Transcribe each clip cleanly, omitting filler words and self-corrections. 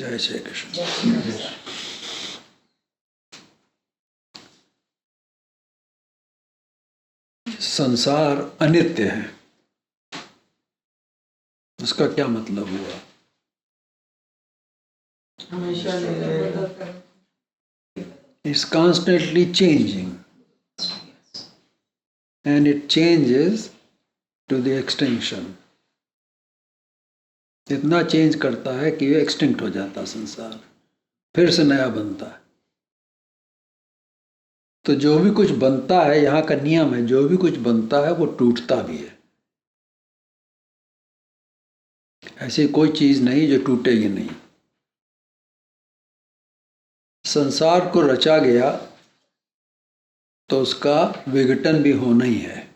जय श्री कृष्ण। संसार अनित्य है, उसका क्या मतलब हुआ? हमेशा नहीं रहेगा। It's constantly changing and it changes to the extinction. इतना चेंज करता है कि ये एक्सटिंक्ट हो जाता संसार, फिर से नया बनता है। तो जो भी कुछ बनता है, यहाँ का नियम है, जो भी कुछ बनता है वो टूटता भी है। ऐसी कोई चीज नहीं जो टूटेगी नहीं। संसार को रचा गया तो उसका विघटन भी होना ही है,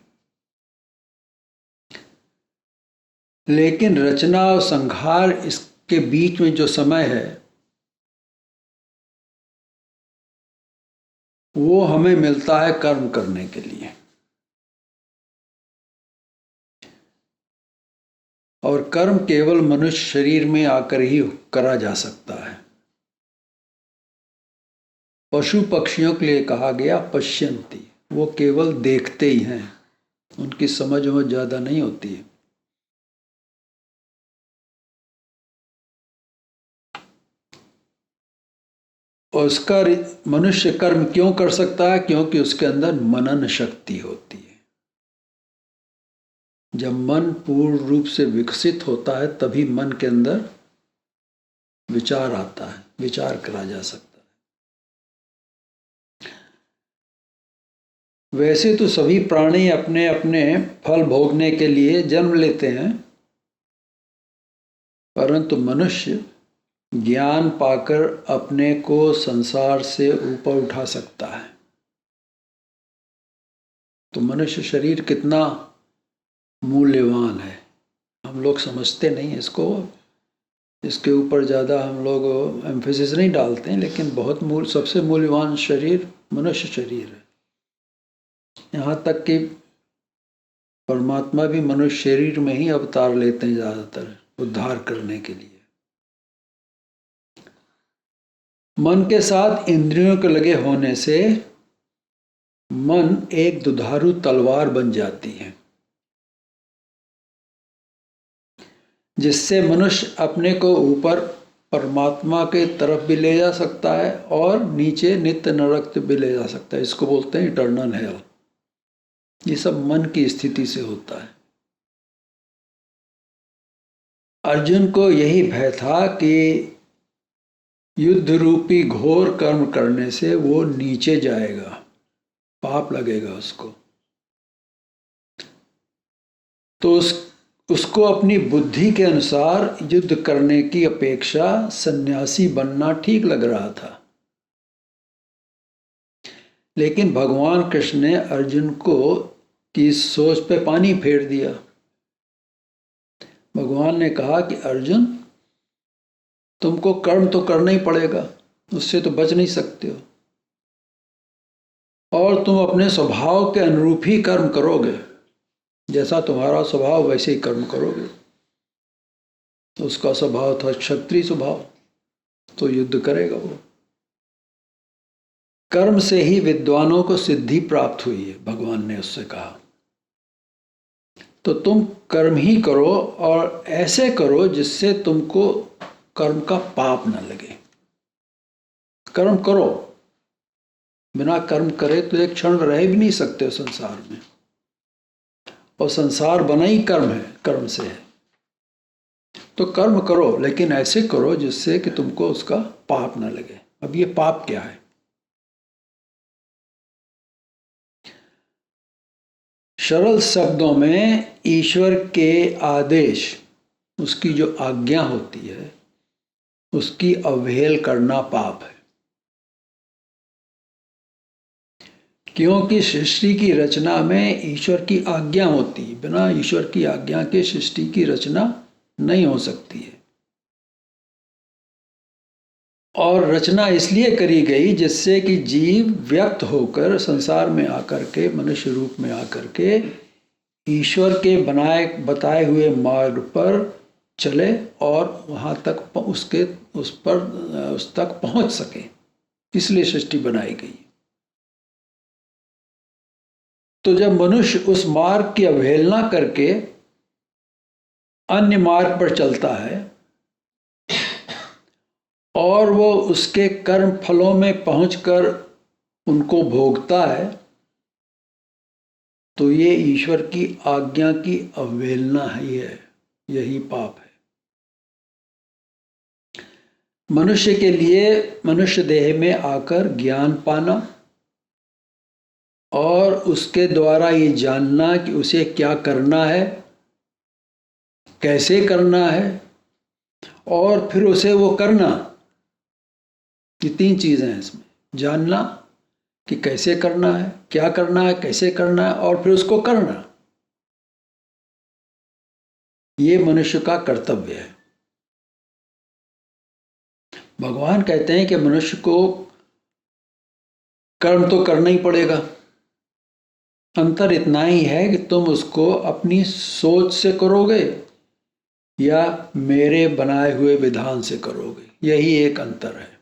लेकिन रचना और संहार इसके बीच में जो समय है वो हमें मिलता है कर्म करने के लिए। और कर्म केवल मनुष्य शरीर में आकर ही करा जा सकता है। पशु पक्षियों के लिए कहा गया पश्यन्ति, वो केवल देखते ही हैं, उनकी समझ में ज्यादा नहीं होती है। और उसका मनुष्य कर्म क्यों कर सकता है? क्योंकि उसके अंदर मनन शक्ति होती है। जब मन पूर्ण रूप से विकसित होता है तभी मन के अंदर विचार आता है, विचार करा जा सकता है। वैसे तो सभी प्राणी अपने अपने फल भोगने के लिए जन्म लेते हैं, परंतु मनुष्य ज्ञान पाकर अपने को संसार से ऊपर उठा सकता है। तो मनुष्य शरीर कितना मूल्यवान है, हम लोग समझते नहीं इसको, इसके ऊपर ज़्यादा हम लोग एम्फेसिस नहीं डालते हैं, लेकिन बहुत सबसे मूल्यवान शरीर मनुष्य शरीर है। यहाँ तक कि परमात्मा भी मनुष्य शरीर में ही अवतार लेते हैं ज़्यादातर उद्धार करने के लिए। मन के साथ इंद्रियों के लगे होने से मन एक दुधारू तलवार बन जाती है, जिससे मनुष्य अपने को ऊपर परमात्मा के तरफ भी ले जा सकता है और नीचे नित्य नरक भी ले जा सकता है। इसको बोलते हैं इटर्नल हेल। ये सब मन की स्थिति से होता है। अर्जुन को यही भय था कि युद्ध रूपी घोर कर्म करने से वो नीचे जाएगा, पाप लगेगा उसको। तो उसको अपनी बुद्धि के अनुसार युद्ध करने की अपेक्षा सन्यासी बनना ठीक लग रहा था। लेकिन भगवान कृष्ण ने अर्जुन को की सोच पे पानी फेर दिया। भगवान ने कहा कि अर्जुन, तुमको कर्म तो करना ही पड़ेगा, उससे तो बच नहीं सकते हो, और तुम अपने स्वभाव के अनुरूप ही कर्म करोगे। जैसा तुम्हारा स्वभाव वैसे ही कर्म करोगे। तो उसका स्वभाव था क्षत्रिय स्वभाव, तो युद्ध करेगा वो। कर्म से ही विद्वानों को सिद्धि प्राप्त हुई है, भगवान ने उससे कहा। तो तुम कर्म ही करो और ऐसे करो जिससे तुमको कर्म का पाप न लगे। कर्म करो, बिना कर्म करे तो एक क्षण रह भी नहीं सकते संसार में, और संसार बना ही कर्म है, कर्म से है। तो कर्म करो, लेकिन ऐसे करो जिससे कि तुमको उसका पाप न लगे। अब ये पाप क्या है? सरल शब्दों में ईश्वर के आदेश, उसकी जो आज्ञा होती है, उसकी अवहेल करना पाप है। क्योंकि सृष्टि की रचना में ईश्वर की आज्ञा होती है, बिना ईश्वर की आज्ञा के सृष्टि की रचना नहीं हो सकती है। और रचना इसलिए करी गई जिससे कि जीव व्यक्त होकर संसार में आकर के, मनुष्य रूप में आकर के ईश्वर के बताए हुए मार्ग पर चले और वहाँ तक उस तक पहुँच सके, इसलिए सृष्टि बनाई गई। तो जब मनुष्य उस मार्ग की अवहेलना करके अन्य मार्ग पर चलता है और वो उसके कर्म फलों में पहुंचकर उनको भोगता है, तो ये ईश्वर की आज्ञा की अवहेलना ही है, यही पाप है। मनुष्य के लिए मनुष्य देह में आकर ज्ञान पाना और उसके द्वारा ये जानना कि उसे क्या करना है, कैसे करना है और फिर उसे वो करना, ये 3 चीजें हैं इसमें। जानना कि कैसे करना है, क्या करना है, कैसे करना है और फिर उसको करना, ये मनुष्य का कर्तव्य है। भगवान कहते हैं कि मनुष्य को कर्म तो करना ही पड़ेगा, अंतर इतना ही है कि तुम उसको अपनी सोच से करोगे या मेरे बनाए हुए विधान से करोगे, यही एक अंतर है।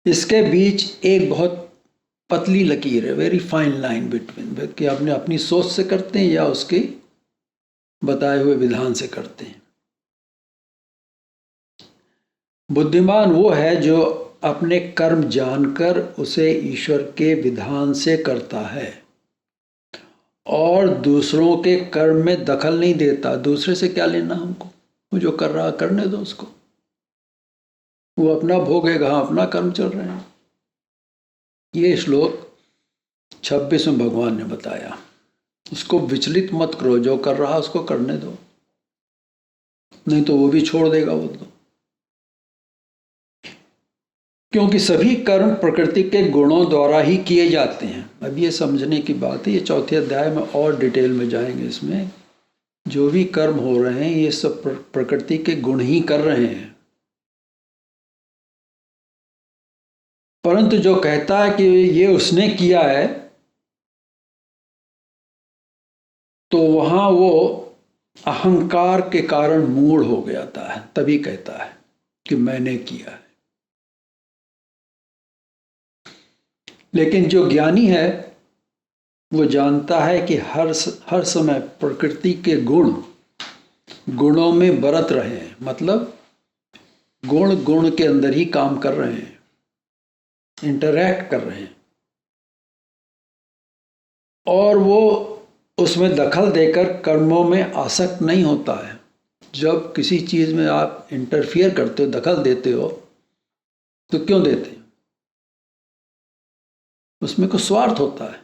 इसके बीच एक बहुत पतली लकीर है, वेरी फाइन लाइन बिटवीन, कि आपने अपनी सोच से करते हैं या उसके बताए हुए विधान से करते हैं। बुद्धिमान वो है जो अपने कर्म जानकर उसे ईश्वर के विधान से करता है और दूसरों के कर्म में दखल नहीं देता। दूसरे से क्या लेना हमको, वो जो कर रहा करने दो उसको, वो अपना भोगेगा, अपना कर्म चल रहे हैं। ये श्लोक 26 में भगवान ने बताया। उसको विचलित मत करो, जो कर रहा उसको करने दो, नहीं तो वो भी छोड़ देगा वो तो। क्योंकि सभी कर्म प्रकृति के गुणों द्वारा ही किए जाते हैं। अब ये समझने की बात है, ये 4थे अध्याय में और डिटेल में जाएंगे। इसमें जो भी कर्म हो रहे हैं ये सब प्रकृति के गुण ही कर रहे हैं। परंतु जो कहता है कि ये उसने किया है, तो वहां वो अहंकार के कारण मूढ़ हो गया था, तभी कहता है कि मैंने किया है। लेकिन जो ज्ञानी है वो जानता है कि हर समय प्रकृति के गुणों में बरत रहे हैं, मतलब गुण के अंदर ही काम कर रहे हैं, इंटरैक्ट कर रहे हैं, और वो उसमें दखल देकर कर्मों में आसक्त नहीं होता है। जब किसी चीज में आप इंटरफियर करते हो, दखल देते हो, तो क्यों देते हो? उसमें कुछ स्वार्थ होता है,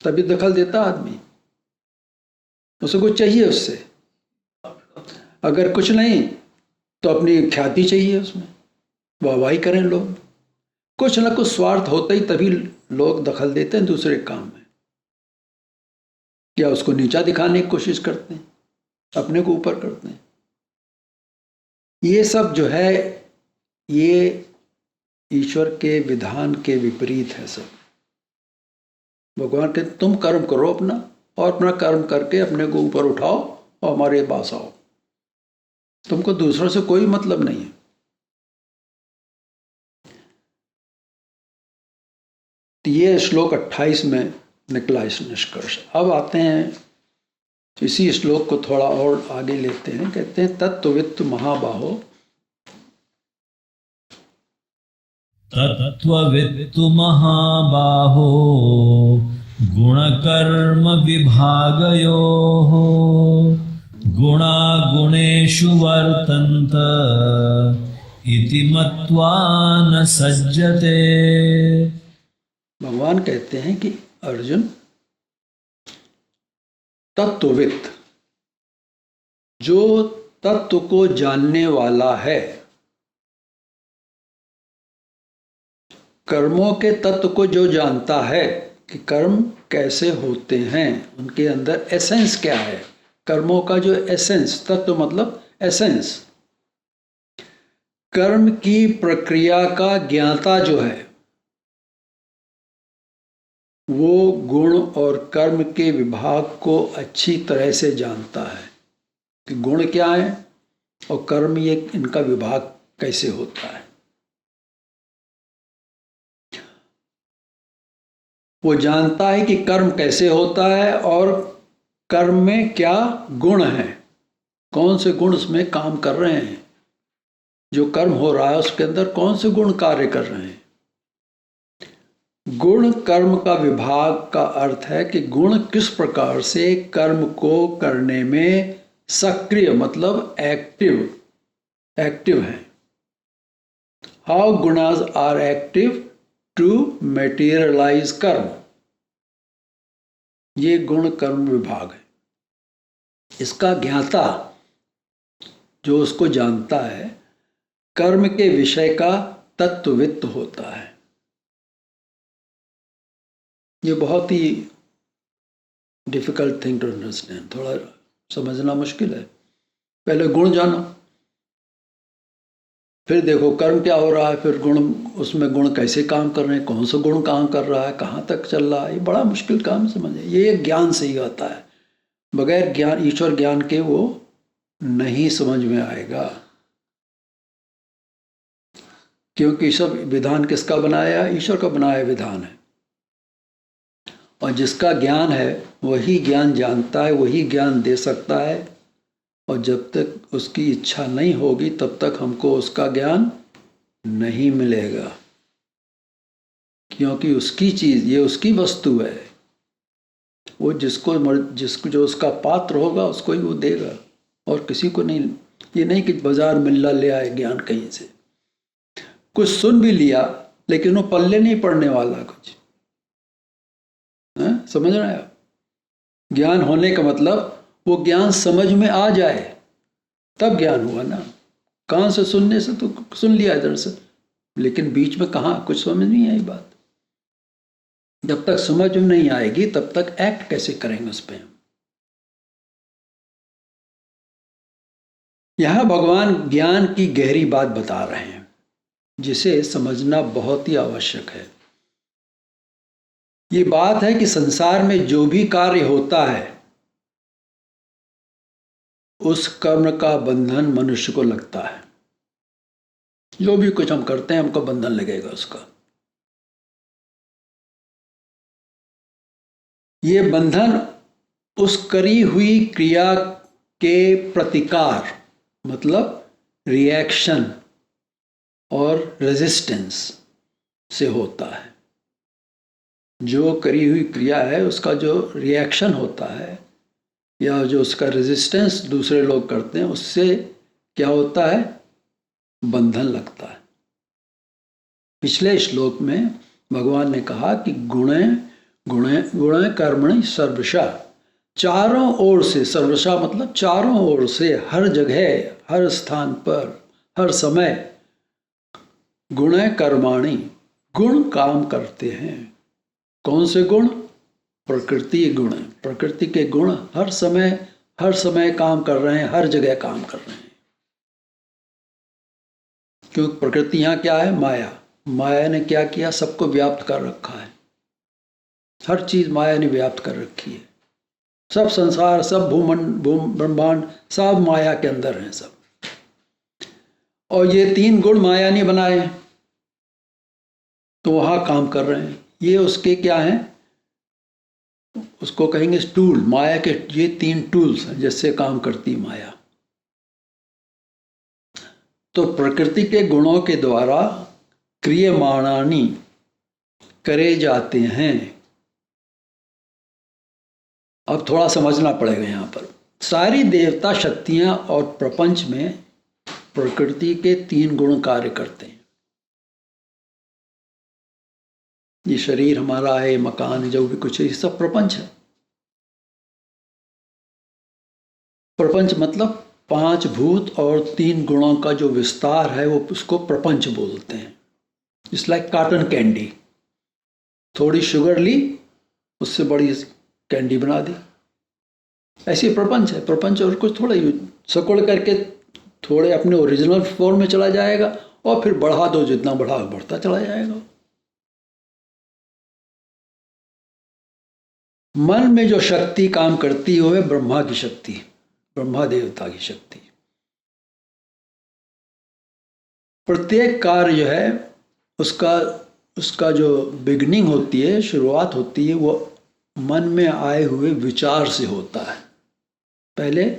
तभी दखल देता आदमी, उसे कुछ चाहिए उससे। अगर कुछ नहीं तो अपनी ख्याति चाहिए, उसमें वाहवाही करें लोग, कुछ ना कुछ स्वार्थ होता ही तभी लोग दखल देते हैं दूसरे काम में, या उसको नीचा दिखाने की कोशिश करते हैं, अपने को ऊपर करते हैं। ये सब जो है ये ईश्वर के विधान के विपरीत है सब। भगवान कहते तुम कर्म करो अपना, और अपना कर्म करके अपने को ऊपर उठाओ और हमारे पास आओ, तुमको दूसरों से कोई मतलब नहीं है। तो ये श्लोक 28 में निकला इस निष्कर्ष। अब आते हैं इसी श्लोक को थोड़ा और आगे लेते हैं। कहते हैं तत्त्ववित्त महाबाहो, तत्त्ववित्तु महाबाहो गुणकर्म विभागयोः गुणागुणेषु वर्तन्त इति मत्वा न सज्जते। भगवान कहते हैं कि अर्जुन, तत्त्ववित्त, जो तत्व को जानने वाला है, कर्मों के तत्व को जो जानता है कि कर्म कैसे होते हैं, उनके अंदर एसेंस क्या है, कर्मों का जो एसेंस, तत्व मतलब एसेंस, कर्म की प्रक्रिया का ज्ञाता जो है, वो गुण और कर्म के विभाग को अच्छी तरह से जानता है। कि गुण क्या है और कर्म, ये इनका विभाग कैसे होता है। वो जानता है कि कर्म कैसे होता है और कर्म में क्या गुण हैं, कौन से गुण उसमें काम कर रहे हैं, जो कर्म हो रहा है उसके अंदर कौन से गुण कार्य कर रहे हैं। गुण कर्म का विभाग का अर्थ है कि गुण किस प्रकार से कर्म को करने में सक्रिय, मतलब एक्टिव है। हाउ गुणास आर एक्टिव टू मेटीरियलाइज कर्म, ये गुण कर्म विभाग है। इसका ज्ञाता, जो उसको जानता है, कर्म के विषय का तत्ववित्त होता है। ये बहुत ही डिफिकल्ट थिंग टू अंडरस्टैंड, थोड़ा समझना मुश्किल है। पहले गुण जानो, फिर देखो कर्म क्या हो रहा है, फिर गुण, उसमें गुण कैसे काम कर रहे हैं, कौन सा गुण काम कर रहा है, कहाँ तक चल रहा है। ये बड़ा मुश्किल काम समझे, ये ज्ञान से ही आता है। बगैर ज्ञान, ईश्वर ज्ञान के वो नहीं समझ में आएगा। क्योंकि सब विधान किसका बनाया? ईश्वर का बनाया विधान है। और जिसका ज्ञान है वही ज्ञान जानता है, वही ज्ञान दे सकता है। और जब तक उसकी इच्छा नहीं होगी तब तक हमको उसका ज्ञान नहीं मिलेगा, क्योंकि उसकी चीज़, ये उसकी वस्तु है। वो जिसको जो उसका पात्र होगा उसको ही वो देगा, और किसी को नहीं। ये नहीं कि बाजार मिल्ला ले आए ज्ञान कहीं से, कुछ सुन भी लिया लेकिन वो पल्ले नहीं पड़ने वाला कुछ। समझ रहे हैं? ज्ञान होने का मतलब वो ज्ञान समझ में आ जाए तब ज्ञान हुआ ना। कान से सुनने से तो सुन लिया इधर से, लेकिन बीच में कहाँ कुछ समझ नहीं आई बात। जब तक समझ में नहीं आएगी तब तक एक्ट कैसे करेंगे उस पर। यहां भगवान ज्ञान की गहरी बात बता रहे हैं, जिसे समझना बहुत ही आवश्यक है। ये बात है कि संसार में जो भी कार्य होता है उस कर्म का बंधन मनुष्य को लगता है। जो भी कुछ हम करते हैं हमको बंधन लगेगा उसका। ये बंधन उस करी हुई क्रिया के प्रतिकार, मतलब रिएक्शन और रेजिस्टेंस से होता है। जो करी हुई क्रिया है उसका जो रिएक्शन होता है या जो उसका रेजिस्टेंस दूसरे लोग करते हैं, उससे क्या होता है? बंधन लगता है। पिछले श्लोक में भगवान ने कहा कि गुणे गुणे गुणे कर्मणि सर्वशा, चारों ओर से, सर्वशा मतलब चारों ओर से, हर जगह, हर स्थान पर, हर समय, गुणे कर्माणि, गुण काम करते हैं। कौन से गुण? प्रकृति गुण। प्रकृति के गुण हर समय काम कर रहे हैं, हर जगह काम कर रहे हैं। क्योंकि प्रकृति यहाँ क्या है? माया। माया ने क्या किया? सबको व्याप्त कर रखा है। हर चीज माया ने व्याप्त कर रखी है। सब संसार, सब ब्रह्मांड सब माया के अंदर हैं सब। और ये तीन गुण माया ने बनाए हैं, तो वहां काम कर रहे हैं। ये उसके क्या हैं? उसको कहेंगे टूल। माया के ये तीन टूल्स हैं जिससे काम करती माया। तो प्रकृति के गुणों के द्वारा क्रियमाणानि करे जाते हैं। अब थोड़ा समझना पड़ेगा यहाँ पर। सारी देवता शक्तियां और प्रपंच में प्रकृति के तीन गुण कार्य करते हैं। ये शरीर हमारा है, मकान, जो भी कुछ है, ये सब प्रपंच है। प्रपंच मतलब पांच भूत और तीन गुणों का जो विस्तार है वो उसको प्रपंच बोलते हैं। It's like cotton candy. थोड़ी शुगर ली, उससे बड़ी कैंडी बना दी। ऐसी प्रपंच है। प्रपंच और कुछ थोड़ा सकोड़ करके थोड़े अपने ओरिजिनल फॉर्म में चला जाएगा और फिर बढ़ा दो, जितना बढ़ता चला जाएगा। मन में जो शक्ति काम करती है वो है ब्रह्मा की शक्ति। ब्रह्मा देवता की शक्ति। प्रत्येक कार्य जो है उसका जो बिगनिंग होती है, शुरुआत होती है, वो मन में आए हुए विचार से होता है। पहले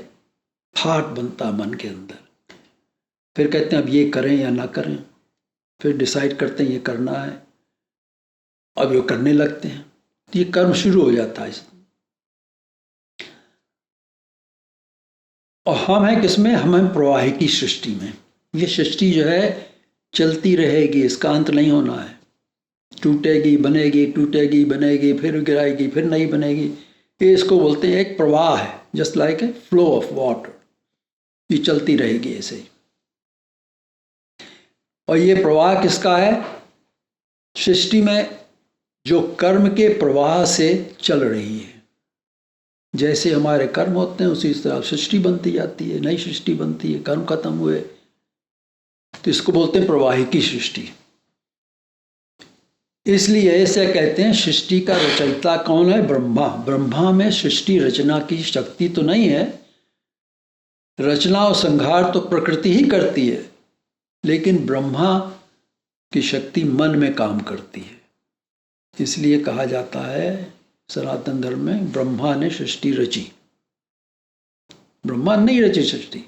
थाट बनता है मन के अंदर, फिर कहते हैं अब ये करें या ना करें, फिर डिसाइड करते हैं ये करना है, अब ये करने लगते हैं, तो ये कर्म शुरू हो जाता है। और हम हैं किसमें? हम हैं प्रवाहिकी सृष्टि में। ये सृष्टि जो है चलती रहेगी, इसका अंत नहीं होना है। टूटेगी बनेगी, टूटेगी बनेगी, फिर गिराएगी, फिर नहीं बनेगी। ये इसको बोलते हैं एक प्रवाह है, just like a flow of water. ये चलती रहेगी ऐसे ही। और ये प्रवाह किसका है? सृष्टि में जो कर्म के प्रवाह से चल रही है। जैसे हमारे कर्म होते हैं उसी तरह सृष्टि बनती जाती है, नई सृष्टि बनती है, कर्म खत्म हुए, तो इसको बोलते हैं प्रवाहिकी सृष्टि। इसलिए ऐसे कहते हैं सृष्टि का रचयिता कौन है? ब्रह्मा। ब्रह्मा में सृष्टि रचना की शक्ति तो नहीं है, रचना और संहार तो प्रकृति ही करती है, लेकिन ब्रह्मा की शक्ति मन में काम करती है। इसलिए कहा जाता है सनातन धर्म में ब्रह्मा ने सृष्टि रची। ब्रह्मा नहीं रची सृष्टि,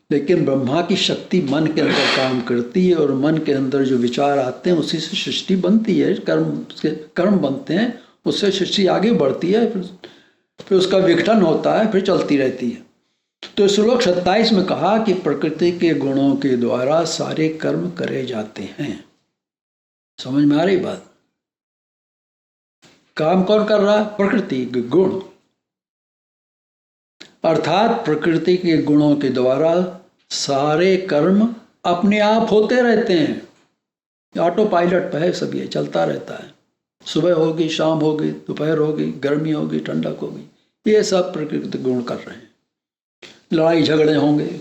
लेकिन ब्रह्मा की शक्ति मन के अंदर काम करती है, और मन के अंदर जो विचार आते हैं उसी से सृष्टि बनती है। कर्म बनते हैं, उससे सृष्टि आगे बढ़ती है, फिर उसका विघटन होता है, फिर चलती रहती है। तो श्लोक 27 में कहा कि प्रकृति के गुणों के द्वारा सारे कर्म करे जाते हैं। समझ में आ रही बात? काम कौन कर रहा है? प्रकृति के गुण, अर्थात प्रकृति के गुणों के द्वारा सारे कर्म अपने आप होते रहते हैं। ऑटो पायलट पे है सब, ये चलता रहता है। सुबह होगी, शाम होगी, दोपहर होगी, गर्मी होगी, ठंडक होगी, ये सब प्रकृति गुण कर रहे हैं। लड़ाई झगड़े होंगे,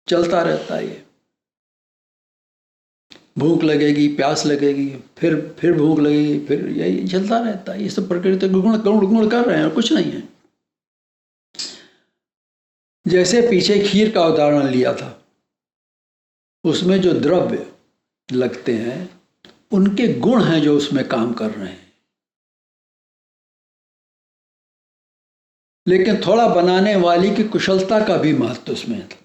चलता रहता है। ये भूख लगेगी, प्यास लगेगी, फिर भूख लगेगी, फिर यही चलता रहता है। ये सब प्रकृति के गुण कर रहे हैं, और कुछ नहीं है। जैसे पीछे खीर का उदाहरण लिया था, उसमें जो द्रव्य लगते हैं उनके गुण हैं जो उसमें काम कर रहे हैं। लेकिन थोड़ा बनाने वाली की कुशलता का भी महत्व उसमें था,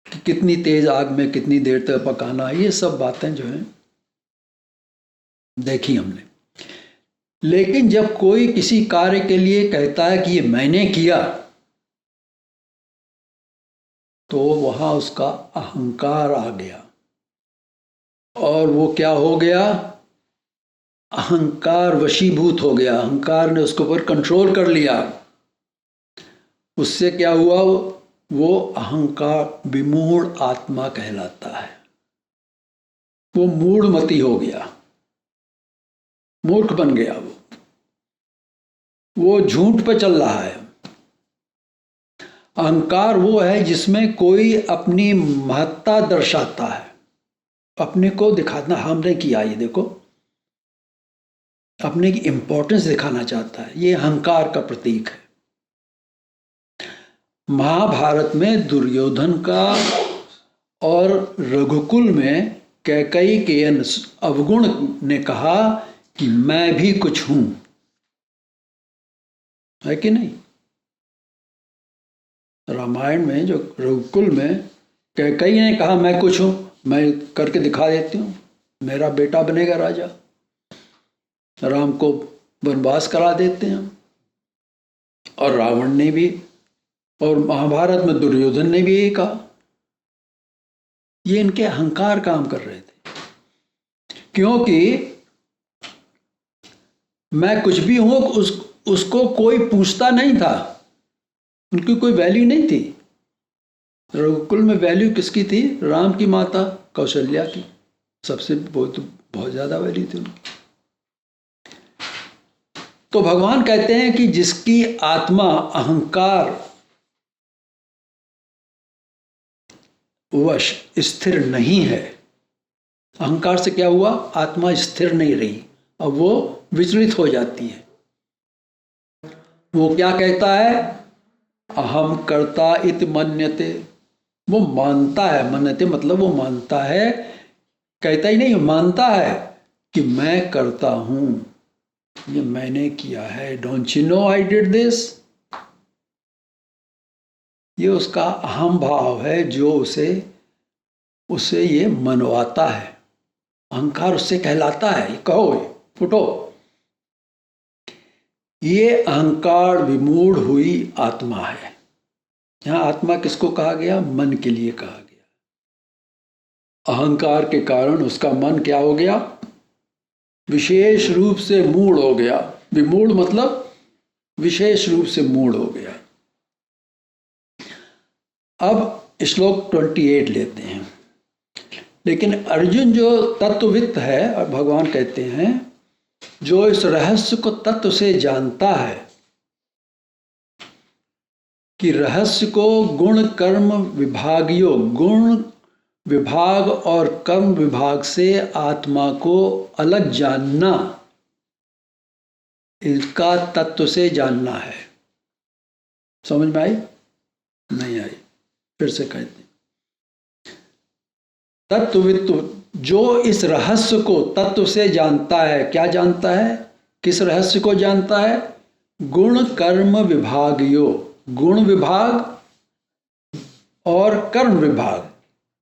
कि कितनी तेज आग में कितनी देर तक पकाना, ये सब बातें जो हैं देखी हमने। लेकिन जब कोई किसी कार्य के लिए कहता है कि ये मैंने किया, तो वहां उसका अहंकार आ गया। और वो क्या हो गया? अहंकार वशीभूत हो गया। अहंकार ने उसके ऊपर कंट्रोल कर लिया। उससे क्या हुआ? वो अहंकार विमूढ़ आत्मा कहलाता है। वो मूढ़मती हो गया, मूर्ख बन गया। वो झूठ पे चल रहा है। अहंकार वो है जिसमें कोई अपनी महत्ता दर्शाता है, अपने को दिखाना, हमने किया, ये देखो, अपने की इंपॉर्टेंस दिखाना चाहता है। ये अहंकार का प्रतीक है। महाभारत में दुर्योधन का और रघुकुल में कैकेयी के अवगुण ने कहा कि मैं भी कुछ हूं, है कि नहीं? रामायण में जो रघुकुल में कैकेयी ने कहा मैं कुछ हूं, मैं करके दिखा देती हूं, मेरा बेटा बनेगा राजा, राम को वनवास करा देते हैं। और रावण ने भी, और महाभारत में दुर्योधन ने भी यही कहा। ये इनके अहंकार काम कर रहे थे, क्योंकि मैं कुछ भी हूं उसको कोई पूछता नहीं था, उनकी कोई वैल्यू नहीं थी। रघुकुल में वैल्यू किसकी थी? राम की माता कौशल्या की, सबसे बहुत ज्यादा वैल्यू थी उनकी। तो भगवान कहते हैं कि जिसकी आत्मा अहंकार वश स्थिर नहीं है, अहंकार से क्या हुआ? आत्मा स्थिर नहीं रही, अब वो विचलित हो जाती है। वो क्या कहता है? अहम कर्ता इति मन्यते। वो मानता है, मन्यते मतलब वो मानता है, कहता ही नहीं, मानता है कि मैं करता हूं, ये मैंने किया है। Don't you know I did this. ये उसका अहम भाव है जो उसे ये मनवाता है। अहंकार उससे कहलाता है, कहो फुटो। ये अहंकार विमूढ़ हुई आत्मा है। यहां आत्मा किसको कहा गया? मन के लिए कहा गया। अहंकार के कारण उसका मन क्या हो गया? विशेष रूप से मूढ़ हो गया। विमूढ़ मतलब विशेष रूप से मूढ़ हो गया। अब श्लोक 28 लेते हैं। लेकिन अर्जुन जो तत्ववित्त है, और भगवान कहते हैं जो इस रहस्य को तत्व से जानता है कि रहस्य को गुण कर्म विभागियों, गुण विभाग और कर्म विभाग से आत्मा को अलग जानना, इसका तत्व से जानना है। समझ में आई? नहीं आई? फिर से कहते हैं, तत्ववित्त जो इस रहस्य को तत्व से जानता है। क्या जानता है? किस रहस्य को जानता है? गुण कर्म विभागियों, गुण विभाग और कर्म विभाग,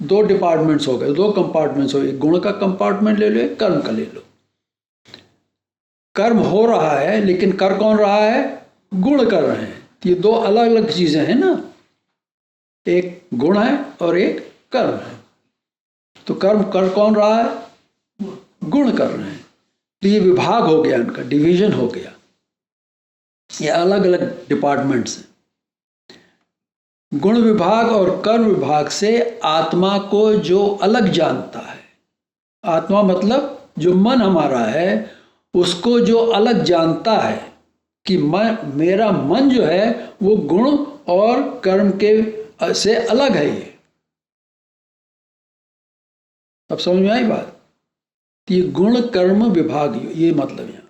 दो डिपार्टमेंट्स हो गए, दो कंपार्टमेंट्स हो गए। गुण का कंपार्टमेंट ले लो, एक कर्म का ले लो। कर्म हो रहा है लेकिन कर कौन रहा है? गुण कर रहे हैं। ये दो अलग अलग चीजें हैं ना, एक गुण है और एक कर्म है। तो कर्म कर कौन रहा है? गुण कर रहे हैं। तो ये विभाग हो गया, इनका डिवीजन हो गया। ये अलग अलग डिपार्टमेंट्स हैं। गुण विभाग और कर्म विभाग से आत्मा को जो अलग जानता है, आत्मा मतलब जो मन हमारा है, उसको जो अलग जानता है कि मेरा मन जो है वो गुण और कर्म के से अलग है। ये अब समझ में आई बात? ये गुण कर्म विभाग, ये मतलब यहाँ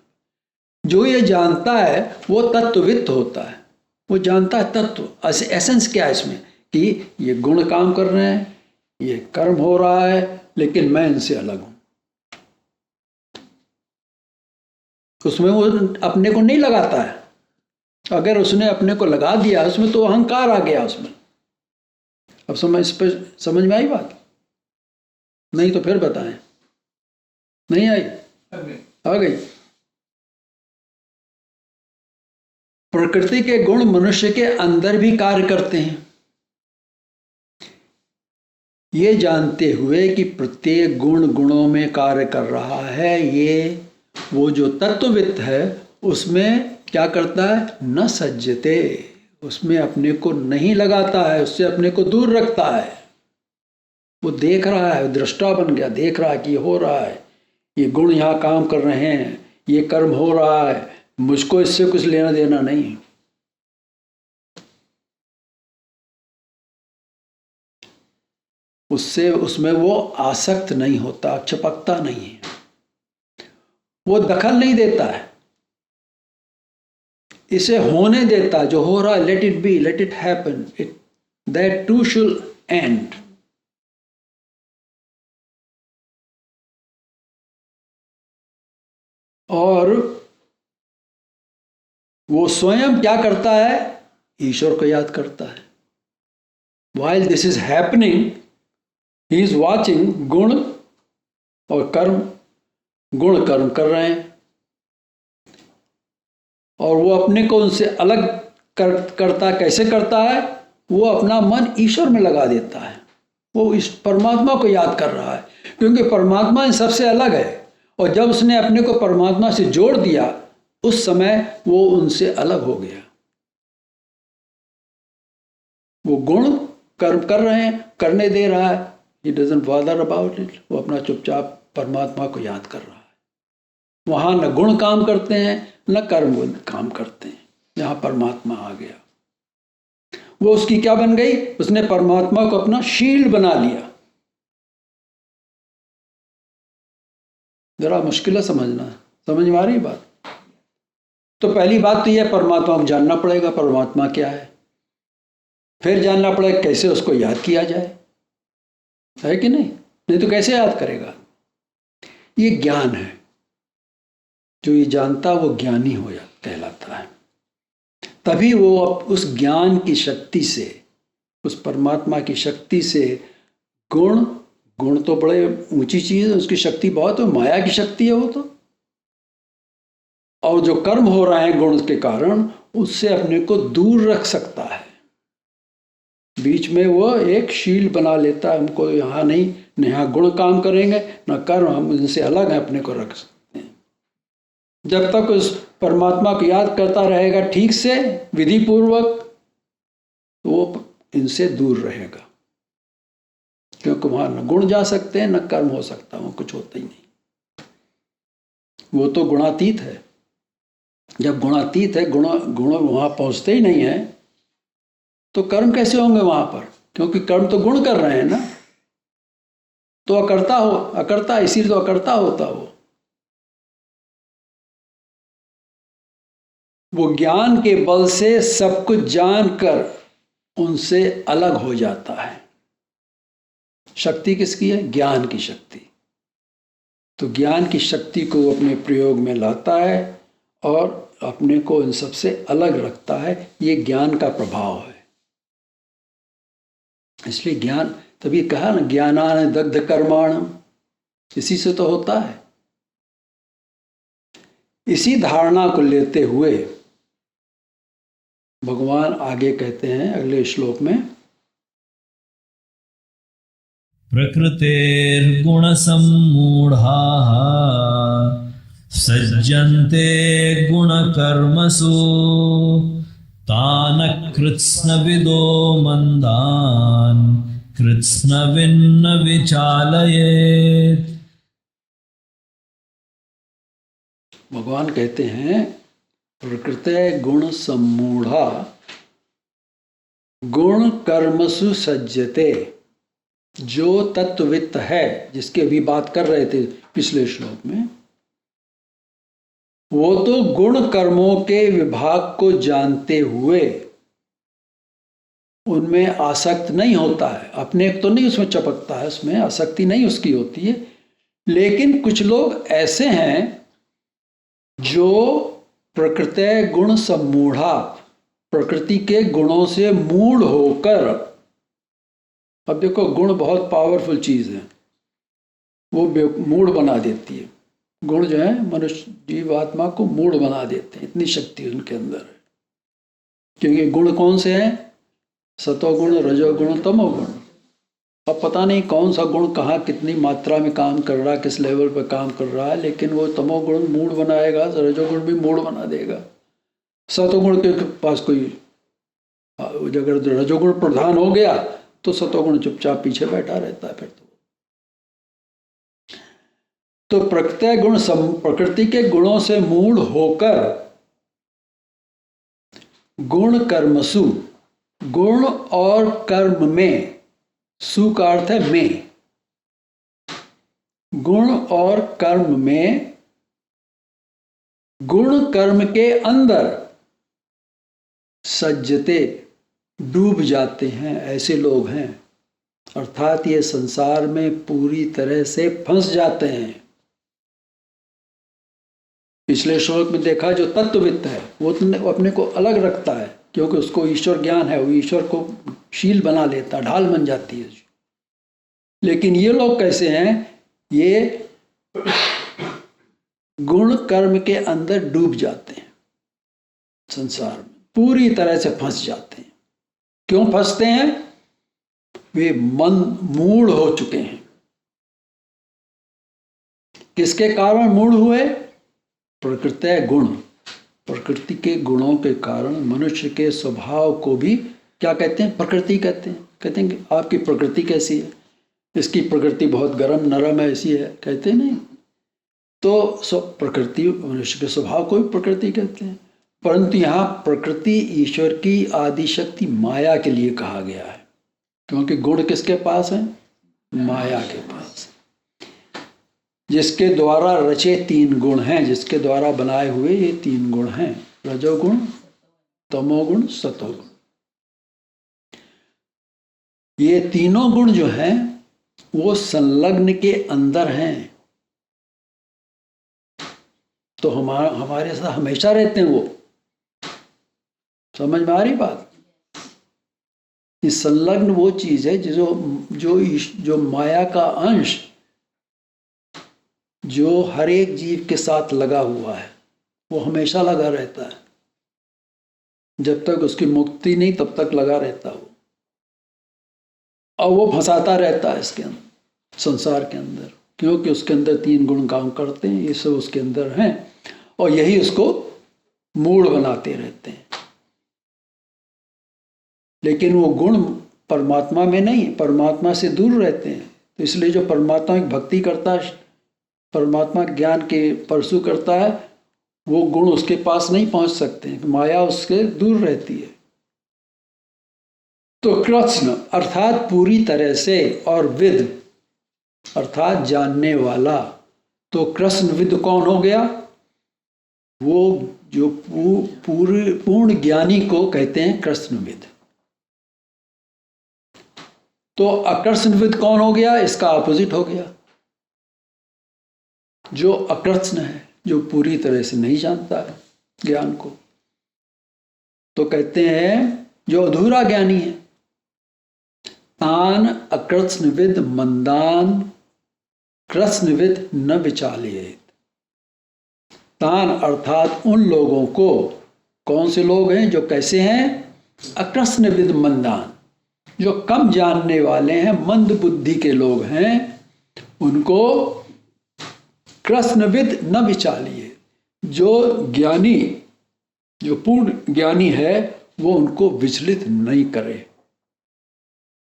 जो ये जानता है वो तत्ववित्त होता है। वो जानता है तत्व, एसेंस क्या है इसमें, कि ये गुण काम कर रहे हैं, ये कर्म हो रहा है, लेकिन मैं इनसे अलग हूं। उसमें वो अपने को नहीं लगाता है। अगर उसने अपने को लगा दिया उसमें तो अहंकार आ गया उसमें। अब समझ में आई बात? नहीं तो फिर बताएं। नहीं आई? आ गई। प्रकृति के गुण मनुष्य के अंदर भी कार्य करते हैं, ये जानते हुए कि प्रत्येक गुण गुणों में कार्य कर रहा है। ये वो जो तत्ववित्त है उसमें क्या करता है? न सज्जते, उसमें अपने को नहीं लगाता है, उससे अपने को दूर रखता है। वो देख रहा है, दृष्टा बन गया, देख रहा है कि ये हो रहा है, ये गुण यहाँ काम कर रहे हैं, ये कर्म हो रहा है, मुझको इससे कुछ लेना देना नहीं। उसमें वो आसक्त नहीं होता, चिपकता नहीं है, वो दखल नहीं देता है, इसे होने देता। जो हो रहा है, let it be, let it happen, that to should end. और वो स्वयं क्या करता है? ईश्वर को याद करता है। While this is happening, he is watching गुण और कर्म, गुण कर्म कर रहे हैं, और वो अपने को उनसे अलग करता। कैसे करता है? वो अपना मन ईश्वर में लगा देता है। वो इस परमात्मा को याद कर रहा है, क्योंकि परमात्मा इन सबसे अलग है। और जब उसने अपने को परमात्मा से जोड़ दिया, उस समय वो उनसे अलग हो गया। वो गुण कर्म कर रहे हैं, करने दे रहा है, he doesn't bother about it। वो अपना चुपचाप परमात्मा को याद कर रहा है। वहां न गुण काम करते हैं न कर्म काम करते हैं। जहां परमात्मा आ गया, वो उसकी क्या बन गई? उसने परमात्मा को अपना शील्ड बना लिया। जरा मुश्किल है समझना। समझ में आ रही बात? तो पहली बात तो यह परमात्मा को जानना पड़ेगा, परमात्मा क्या है। फिर जानना पड़ेगा कैसे उसको याद किया जाए, है कि नहीं? नहीं तो कैसे याद करेगा। ये ज्ञान है, जो ये जानता वो ज्ञानी हो जाता कहलाता है। तभी वो उस ज्ञान की शक्ति से, उस परमात्मा की शक्ति से गुण तो बड़े ऊंची चीज है, उसकी शक्ति बहुत है, माया की शक्ति है वो तो। और जो कर्म हो रहे हैं गुण के कारण, उससे अपने को दूर रख सकता है। बीच में वो एक शील बना लेता है, हमको यहाँ नहीं, न यहाँ गुण काम करेंगे न कर्म, हम इनसे अलग है, अपने को रख सकते हैं। जब तक उस परमात्मा को याद करता रहेगा ठीक से, विधि पूर्वक, तो वो इनसे दूर रहेगा। क्योंकि वहां न गुण जा सकते हैं न कर्म हो सकता, वो कुछ होता ही नहीं। वो तो गुणातीत है। जब गुणातीत है, गुण वहां पहुंचते ही नहीं है, तो कर्म कैसे होंगे वहां पर? क्योंकि कर्म तो गुण कर रहे हैं ना। तो अकर्ता, इसीलिए तो अकर्ता होता वो ज्ञान के बल से सब कुछ जानकर उनसे अलग हो जाता है। शक्ति किसकी है? ज्ञान की शक्ति। तो ज्ञान की शक्ति को वो अपने प्रयोग में लाता है और अपने को इन सबसे अलग रखता है। ये ज्ञान का प्रभाव है। इसलिए ज्ञान, तभी कहा ना, ज्ञानान दग्ध कर्माणम, इसी से तो होता है। इसी धारणा को लेते हुए भगवान आगे कहते हैं अगले श्लोक में, प्रकृतेर्गुण सम्मूढ़ाः सज्जन्ते गुणकर्मसु तान् कृत्स्नविदो मंदान् कृत्स्नविन्न विचालयेत्। भगवान कहते हैं प्रकृते गुण सम्मूढ़ा गुण कर्मसु सज्जते। जो तत्ववित्त है, जिसकी अभी बात कर रहे थे पिछले श्लोक में, वो तो गुण कर्मों के विभाग को जानते हुए उनमें आसक्त नहीं होता है। अपने तो नहीं उसमें चपकता है, उसमें आसक्ति नहीं उसकी होती है। लेकिन कुछ लोग ऐसे हैं जो प्रकृति गुण सम्मूढ़ा, प्रकृति के गुणों से मूढ़ होकर, अब देखो गुण बहुत पावरफुल चीज है, वो मूढ़ बना देती है। गुण जो है मनुष्य जीवात्मा को मूढ़ बना देते हैं, इतनी शक्ति उनके अंदर है। क्योंकि गुण कौन से हैं? सतोगुण, रजोगुण, तमोगुण। अब पता नहीं कौन सा गुण कहाँ कितनी मात्रा में काम कर रहा है, किस लेवल पर काम कर रहा है, लेकिन वो तमोगुण मूढ़ बनाएगा, रजोगुण भी मूढ़ बना देगा। सतोगुण के पास कोई, अगर रजोगुण प्रधान हो गया तो सतोगुण चुपचाप पीछे बैठा रहता है। फिर तो प्रकृति के गुणों से मूढ़ होकर गुण कर्मसु, गुण और कर्म में, सु का अर्थ है में, गुण और कर्म में, गुण कर्म के अंदर सज्जते, डूब जाते हैं। ऐसे लोग हैं, अर्थात ये संसार में पूरी तरह से फंस जाते हैं। पिछले श्लोक में देखा, जो तत्ववित्त है वो अपने को अलग रखता है, क्योंकि उसको ईश्वर ज्ञान है, वो ईश्वर को शील बना लेता, ढाल बन जाती है। लेकिन ये लोग कैसे हैं? ये गुण कर्म के अंदर डूब जाते हैं, संसार में पूरी तरह से फंस जाते हैं। क्यों फंसते हैं? वे मन मूढ़ हो चुके हैं। किसके कारण मूढ़ हुए? प्रकृति गुण, प्रकृति के गुणों के कारण मनुष्य के स्वभाव को भी क्या कहते हैं? प्रकृति कहते हैं। कहते हैं कि आपकी प्रकृति कैसी है? इसकी प्रकृति बहुत गर्म नरम है, ऐसी है, कहते नहीं। तो प्रकृति, मनुष्य के स्वभाव को भी प्रकृति कहते हैं। परंतु यहाँ प्रकृति ईश्वर की आदि शक्ति माया के लिए कहा गया है, क्योंकि गुण किसके पास है? माया के पास। जिसके द्वारा रचे तीन गुण हैं, जिसके द्वारा बनाए हुए ये तीन गुण हैं। रजोगुण, तमोगुण, सतोगुण। ये तीनों गुण जो हैं वो संलग्न के अंदर हैं, तो हमारे साथ हमेशा रहते हैं। वो समझ में आ रही बात? इस संलग्न वो चीज है जो जो जो माया का अंश जो हर एक जीव के साथ लगा हुआ है, वो हमेशा लगा रहता है। जब तक उसकी मुक्ति नहीं तब तक लगा रहता वो, और वो फंसाता रहता है इसके अंदर, संसार के अंदर, क्योंकि उसके अंदर तीन गुण काम करते हैं। ये सब उसके अंदर हैं और यही उसको मूढ़ बनाते रहते हैं। लेकिन वो गुण परमात्मा में नहीं, परमात्मा से दूर रहते हैं। तो इसलिए जो परमात्मा की भक्ति करता है, परमात्मा ज्ञान के परसू करता है, वो गुण उसके पास नहीं पहुंच सकते, माया उसके दूर रहती है। तो कृष्ण अर्थात पूरी तरह से, और विद अर्थात जानने वाला। तो कृष्ण विद कौन हो गया? वो जो पूर्ण ज्ञानी को कहते हैं कृष्णविद। तो अकृष्णविद कौन हो गया? इसका ऑपोजिट हो गया, जो अकृष्ण है, जो पूरी तरह से नहीं जानता है ज्ञान को। तो कहते हैं जो अधूरा ज्ञानी है, तान अकृष्णविद मंदान कृष्णविद न विचालयेत। तान अर्थात उन लोगों को, कौन से लोग हैं? जो कैसे हैं? अकृष्णविद मंदान, जो कम जानने वाले हैं, मंद बुद्धि के लोग हैं, उनको कृष्णविद न विचालिए। जो ज्ञानी, जो पूर्ण ज्ञानी है, वो उनको विचलित नहीं करे,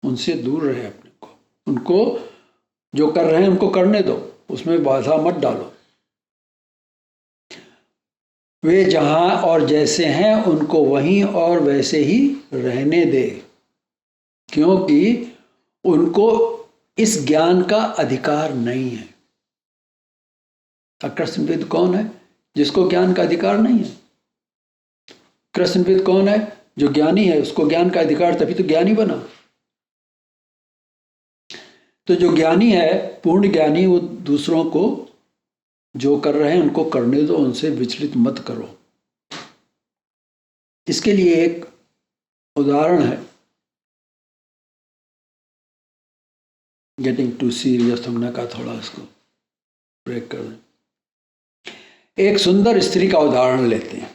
उनसे दूर रहे अपने को। उनको जो कर रहे हैं उनको करने दो, उसमें बाधा मत डालो। वे जहां और जैसे हैं उनको वहीं और वैसे ही रहने दे, क्योंकि उनको इस ज्ञान का अधिकार नहीं है। कृष्णविद कौन है? जिसको ज्ञान का अधिकार नहीं है। कृष्णविद कौन है? जो ज्ञानी है, उसको ज्ञान का अधिकार, तभी तो ज्ञानी बना। तो जो ज्ञानी है, पूर्ण ज्ञानी, वो दूसरों को जो कर रहे हैं उनको करने दो, उनसे विचलित मत करो। इसके लिए एक उदाहरण है, गेटिंग टू सीरियस, हमने कहा थोड़ा इसको ब्रेक कर दें। एक सुंदर स्त्री का उदाहरण लेते हैं।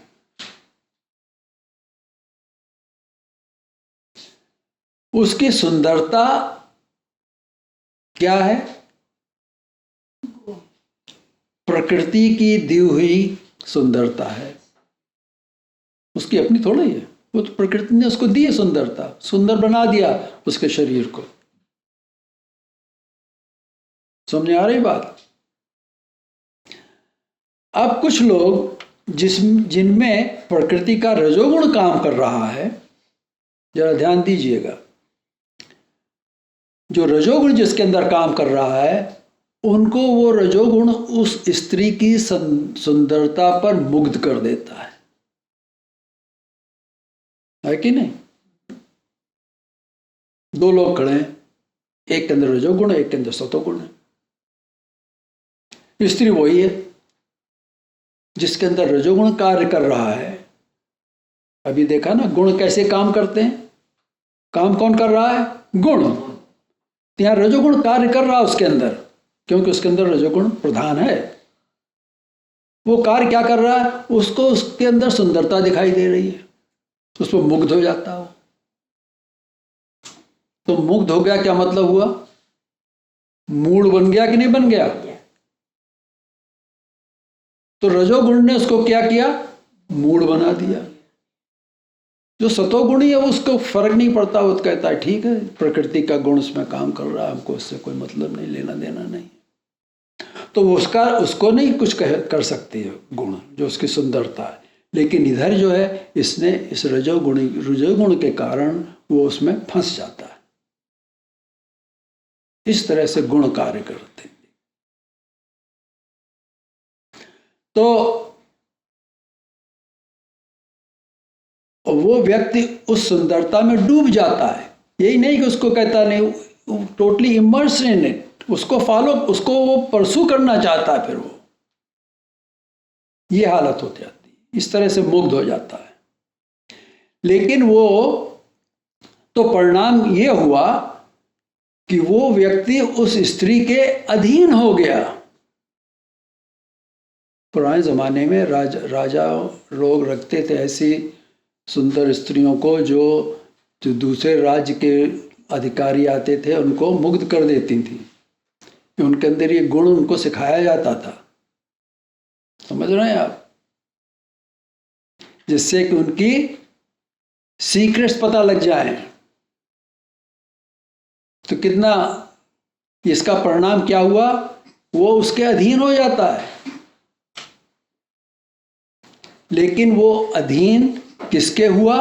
उसकी सुंदरता क्या है? प्रकृति की दी हुई सुंदरता है, उसकी अपनी थोड़ा ही है। वो तो प्रकृति ने उसको दी है सुंदरता, सुंदर बना दिया उसके शरीर को। समझ आ रही बात? अब कुछ लोग जिनमें प्रकृति का रजोगुण काम कर रहा है, जरा ध्यान दीजिएगा, जो रजोगुण जिसके अंदर काम कर रहा है, उनको वो रजोगुण उस स्त्री की सुंदरता पर मुग्ध कर देता है कि नहीं? दो लोग खड़े हैं, एक के अंदर रजोगुण है, एक के अंदर सतोगुण है। स्त्री वही है जिसके अंदर रजोगुण कार्य कर रहा है। अभी देखा ना गुण कैसे काम करते हैं? काम कौन कर रहा है? गुण। यहां रजोगुण कार्य कर रहा है उसके अंदर, क्योंकि उसके अंदर रजोगुण प्रधान है। वो कार्य क्या कर रहा है? उसको उसके अंदर सुंदरता दिखाई दे रही है, उस पर मुग्ध हो जाता हो। तो मुग्ध हो गया, क्या मतलब हुआ? मूड बन गया कि नहीं बन गया? तो रजोगुण ने उसको क्या किया? मूड बना दिया। जो सतोगुणी है उसको फर्क नहीं पड़ता, वो कहता है ठीक है, प्रकृति का गुण उसमें काम कर रहा है, हमको इससे कोई मतलब नहीं, लेना देना नहीं। तो उसको नहीं कुछ कर सकती है गुण, जो उसकी सुंदरता है। लेकिन इधर जो है, इसने इस रजोगुण के कारण वो उसमें फंस जाता है। इस तरह से गुण कार्य करते हैं। तो और वो व्यक्ति उस सुंदरता में डूब जाता है। यही नहीं कि उसको कहता नहीं, टोटली इमर्स इन इट, उसको फॉलो, उसको वो परसू करना चाहता है, फिर वो ये हालत हो जाती है, इस तरह से मुग्ध हो जाता है। लेकिन वो तो परिणाम ये हुआ कि वो व्यक्ति उस स्त्री के अधीन हो गया। पुराने जमाने में राजा लोग रखते थे ऐसी सुंदर स्त्रियों को जो दूसरे राज्य के अधिकारी आते थे उनको मुग्ध कर देती थी, कि उनके अंदर ये गुण उनको सिखाया जाता था। समझ रहे हैं आप? जिससे कि उनकी सीक्रेट्स पता लग जाए। तो कितना इसका परिणाम क्या हुआ, वो उसके अधीन हो जाता है। लेकिन वो अधीन किसके हुआ?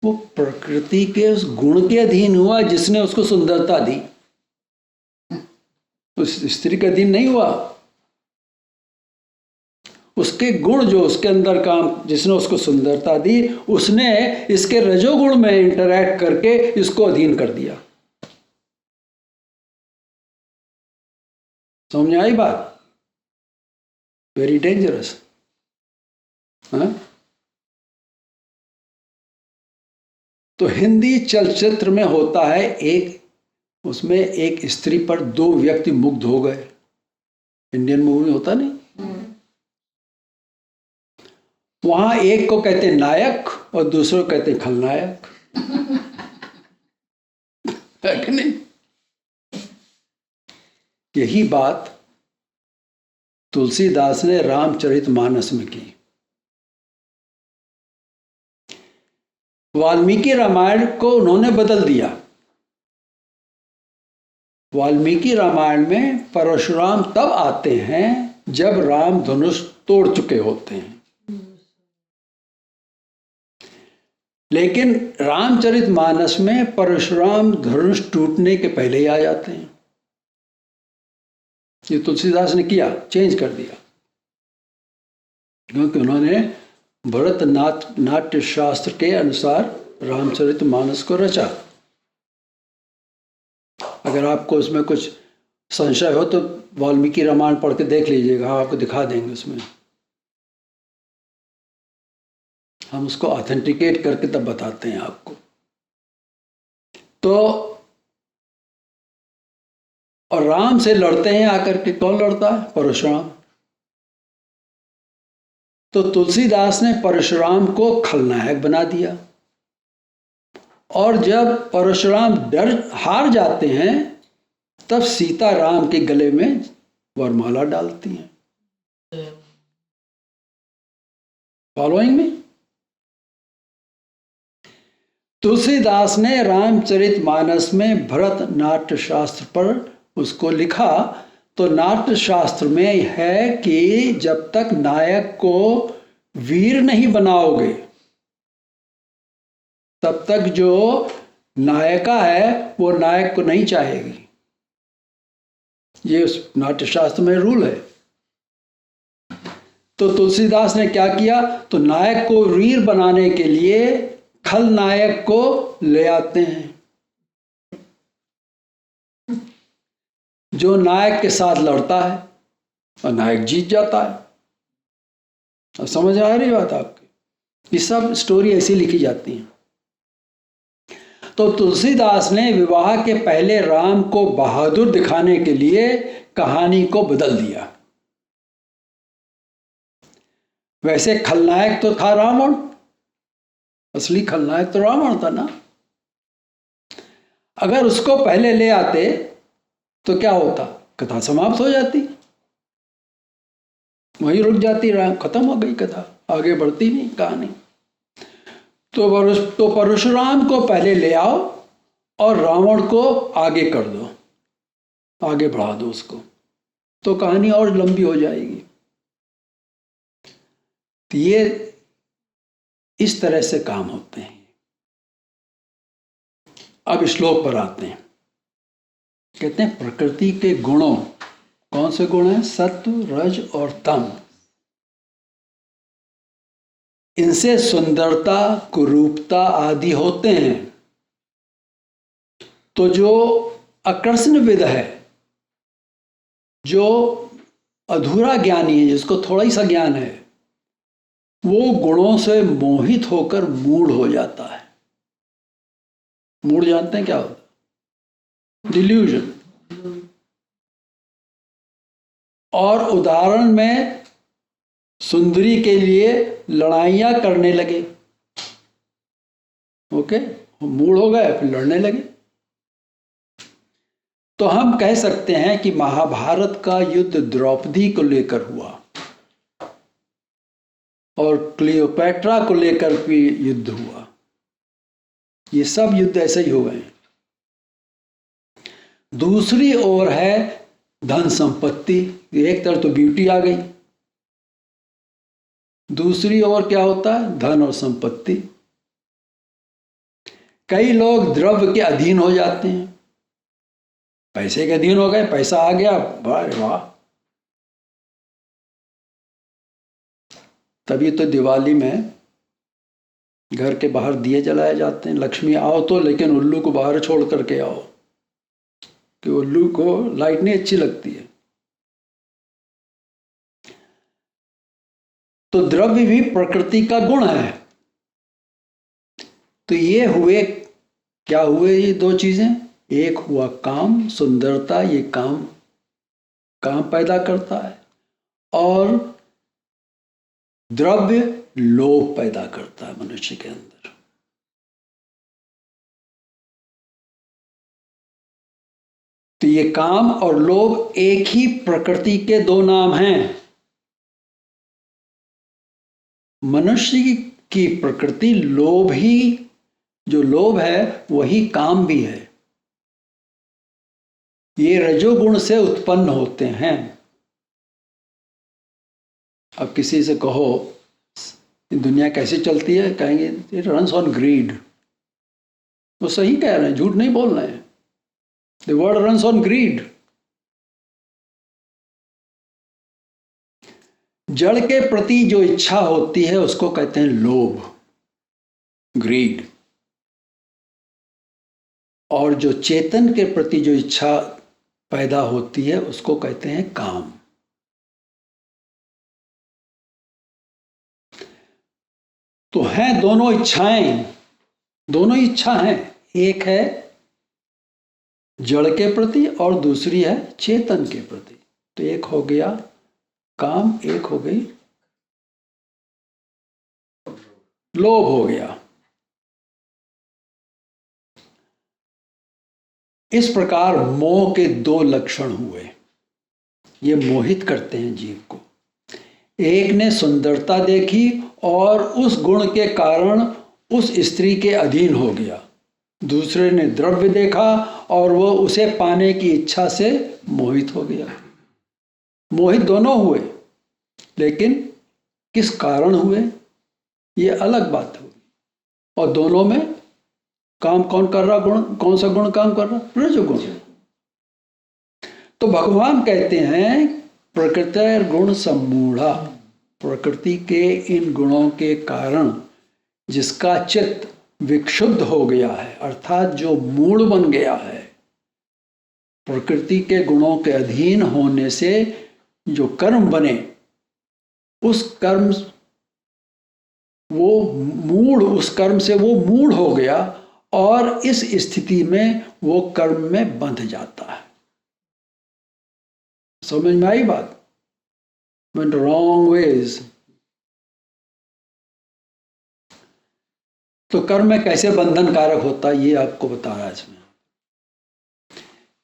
वो प्रकृति के उस गुण के अधीन हुआ जिसने उसको सुंदरता दी। उस स्त्री का अधीन नहीं हुआ, उसके गुण जो उसके अंदर काम, जिसने उसको सुंदरता दी, उसने इसके रजोगुण में इंटरैक्ट करके इसको अधीन कर दिया। समझ आई बात? Very dangerous. तो हिंदी चलचित्र में होता है उसमें एक स्त्री पर दो व्यक्ति मुग्ध हो गए। इंडियन मूवी होता नहीं, वहां एक को कहते नायक और दूसरे को कहते खलनायक। है कि नहीं? यही बात तुलसीदास ने रामचरितमानस में की। वाल्मीकि रामायण को उन्होंने बदल दिया। वाल्मीकि रामायण में परशुराम तब आते हैं जब राम धनुष तोड़ चुके होते हैं, लेकिन रामचरितमानस में परशुराम धनुष टूटने के पहले ही आ जाते हैं। ये तुलसीदास ने किया, चेंज कर दिया, क्योंकि उन्होंने भरत नाट्य शास्त्र के अनुसार रामचरितमानस को रचा। अगर आपको उसमें कुछ संशय हो तो वाल्मीकि रामायण पढ़ के देख लीजिएगा, आपको दिखा देंगे। उसमें हम उसको ऑथेंटिकेट करके तब बताते हैं आपको। तो और राम से लड़ते हैं आकर के, कौन लड़ता है? परशुराम। तो तुलसीदास ने परशुराम को खलनायक बना दिया, और जब परशुराम हार जाते हैं तब सीता राम के गले में वरमाला डालती हैं। फॉलोइंग में? तुलसीदास ने रामचरितमानस में भरत नाट्य शास्त्र पर उसको लिखा। तो नाट्य शास्त्र में है कि जब तक नायक को वीर नहीं बनाओगे तब तक जो नायिका है वो नायक को नहीं चाहेगी। ये उस नाट्य शास्त्र में रूल है। तो तुलसीदास ने क्या किया? तो नायक को वीर बनाने के लिए खलनायक को ले आते हैं, जो नायक के साथ लड़ता है और नायक जीत जाता है। अब समझ आ रही बात आपकी? ये सब स्टोरी ऐसी लिखी जाती है। तो तुलसीदास ने विवाह के पहले राम को बहादुर दिखाने के लिए कहानी को बदल दिया। वैसे खलनायक तो था रावण, असली खलनायक तो रावण था ना। अगर उसको पहले ले आते तो क्या होता? कथा समाप्त हो जाती, वहीं रुक जाती, खत्म हो गई कथा, आगे बढ़ती नहीं कहानी। तो परशुराम को पहले ले आओ और रावण को आगे कर दो, आगे बढ़ा दो उसको, तो कहानी और लंबी हो जाएगी। तो ये इस तरह से काम होते हैं। अब श्लोक पर आते हैं। कहते हैं प्रकृति के गुणों, कौन से गुण हैं? सत्व, रज और तम। इनसे सुंदरता, कुरूपता आदि होते हैं। तो जो आकर्षणविद है, जो अधूरा ज्ञानी है, जिसको थोड़ा ही सा ज्ञान है, वो गुणों से मोहित होकर मूढ़ हो जाता है। मूढ़ जानते हैं क्या होता है? डिल्यूजन। और उदाहरण में सुंदरी के लिए लड़ाइयां करने लगे। ओके, मूढ़ हो गए, फिर लड़ने लगे। तो हम कह सकते हैं कि महाभारत का युद्ध द्रौपदी को लेकर हुआ और क्लियोपैट्रा को लेकर भी युद्ध हुआ। ये सब युद्ध ऐसे ही हो गए। दूसरी ओर है धन संपत्ति। एक तरफ तो ब्यूटी आ गई, दूसरी ओर क्या होता है? धन और संपत्ति। कई लोग द्रव्य के अधीन हो जाते हैं, पैसे के अधीन हो गए, पैसा आ गया, वाह। तभी तो दिवाली में घर के बाहर दिए जलाए जाते हैं। लक्ष्मी आओ तो, लेकिन उल्लू को बाहर छोड़ करके आओ, कि उल्लू को लाइट नहीं अच्छी लगती है। तो द्रव्य भी प्रकृति का गुण है। तो ये हुए, क्या हुए ये दो चीजें? एक हुआ काम, सुंदरता, ये काम पैदा करता है, और द्रव्य लोभ पैदा करता है मनुष्य के अंदर। तो ये काम और लोभ एक ही प्रकृति के दो नाम हैं। मनुष्य की प्रकृति लोभ ही, जो लोभ है वही काम भी है। ये रजोगुण से उत्पन्न होते हैं। अब किसी से कहो दुनिया कैसे चलती है, कहेंगे इट रन्स ऑन ग्रीड। वो सही कह रहे हैं, झूठ नहीं बोल रहे हैं। The world runs on greed. जड़ के प्रति जो इच्छा होती है उसको कहते हैं लोभ, ग्रीड। और जो चेतन के प्रति जो इच्छा पैदा होती है उसको कहते हैं काम। तो हैं दोनों इच्छाएं, दोनों इच्छा हैं। एक है जड़ के प्रति और दूसरी है चेतन के प्रति। तो एक हो गया काम, एक हो गई लोभ हो गया। इस प्रकार मोह के दो लक्षण हुए। ये मोहित करते हैं जीव को। एक ने सुंदरता देखी और उस गुण के कारण उस स्त्री के अधीन हो गया। दूसरे ने द्रव्य देखा और वो उसे पाने की इच्छा से मोहित हो गया। मोहित दोनों हुए, लेकिन किस कारण हुए ये अलग बात होगी। और दोनों में काम कौन कर रहा? गुण, कौन सा गुण काम कर रहा? रजोगुण। तो भगवान कहते हैं प्रकृति गुण सम्मूढ़ा। प्रकृति के इन गुणों के कारण जिसका चित्त विक्षुब्ध हो गया है, अर्थात जो मूढ़ बन गया है, प्रकृति के गुणों के अधीन होने से जो कर्म बने, उस कर्म उस कर्म से वो मूढ़ हो गया और इस स्थिति में वो कर्म में बंध जाता है। समझ में आई बात? went wrong ways। तो कर्म में कैसे बंधन कारक होता है ये आपको बता रहा है इसमें।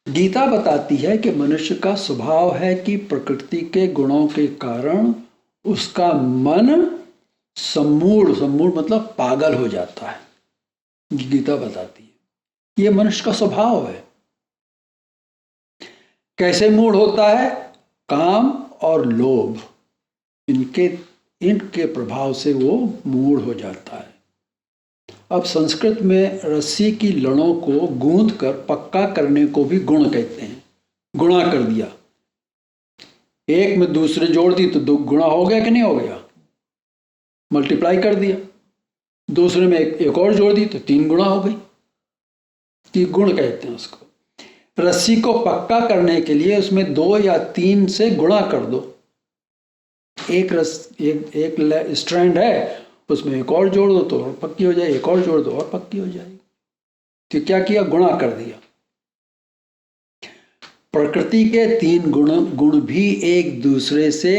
गीता बताती है कि मनुष्य का स्वभाव है कि प्रकृति के गुणों के कारण उसका मन सम्मूढ़ मतलब पागल हो जाता है। गीता बताती है ये मनुष्य का स्वभाव है। कैसे मूढ़ होता है? काम और लोभ, इनके प्रभाव से वो मूढ़ हो जाता है। अब संस्कृत में रस्सी की लड़ों को गूंथ कर पक्का करने को भी गुण कहते हैं। गुणा कर दिया, एक में दूसरे जोड़ दी तो दो गुणा हो गया कि नहीं हो गया? मल्टीप्लाई कर दिया, दूसरे में एक और जोड़ दी तो 3 गुणा हो गई। 3 गुण कहते हैं उसको। रस्सी को पक्का करने के लिए उसमें 2 या 3 से गुणा कर दो। एक स्ट्रैंड है, उसमें एक और जोड़ दो तो और पक्की हो जाए, एक और जोड़ दो और पक्की हो जाएगी। तो क्या किया? गुणा कर दिया। प्रकृति के 3 गुण भी एक दूसरे से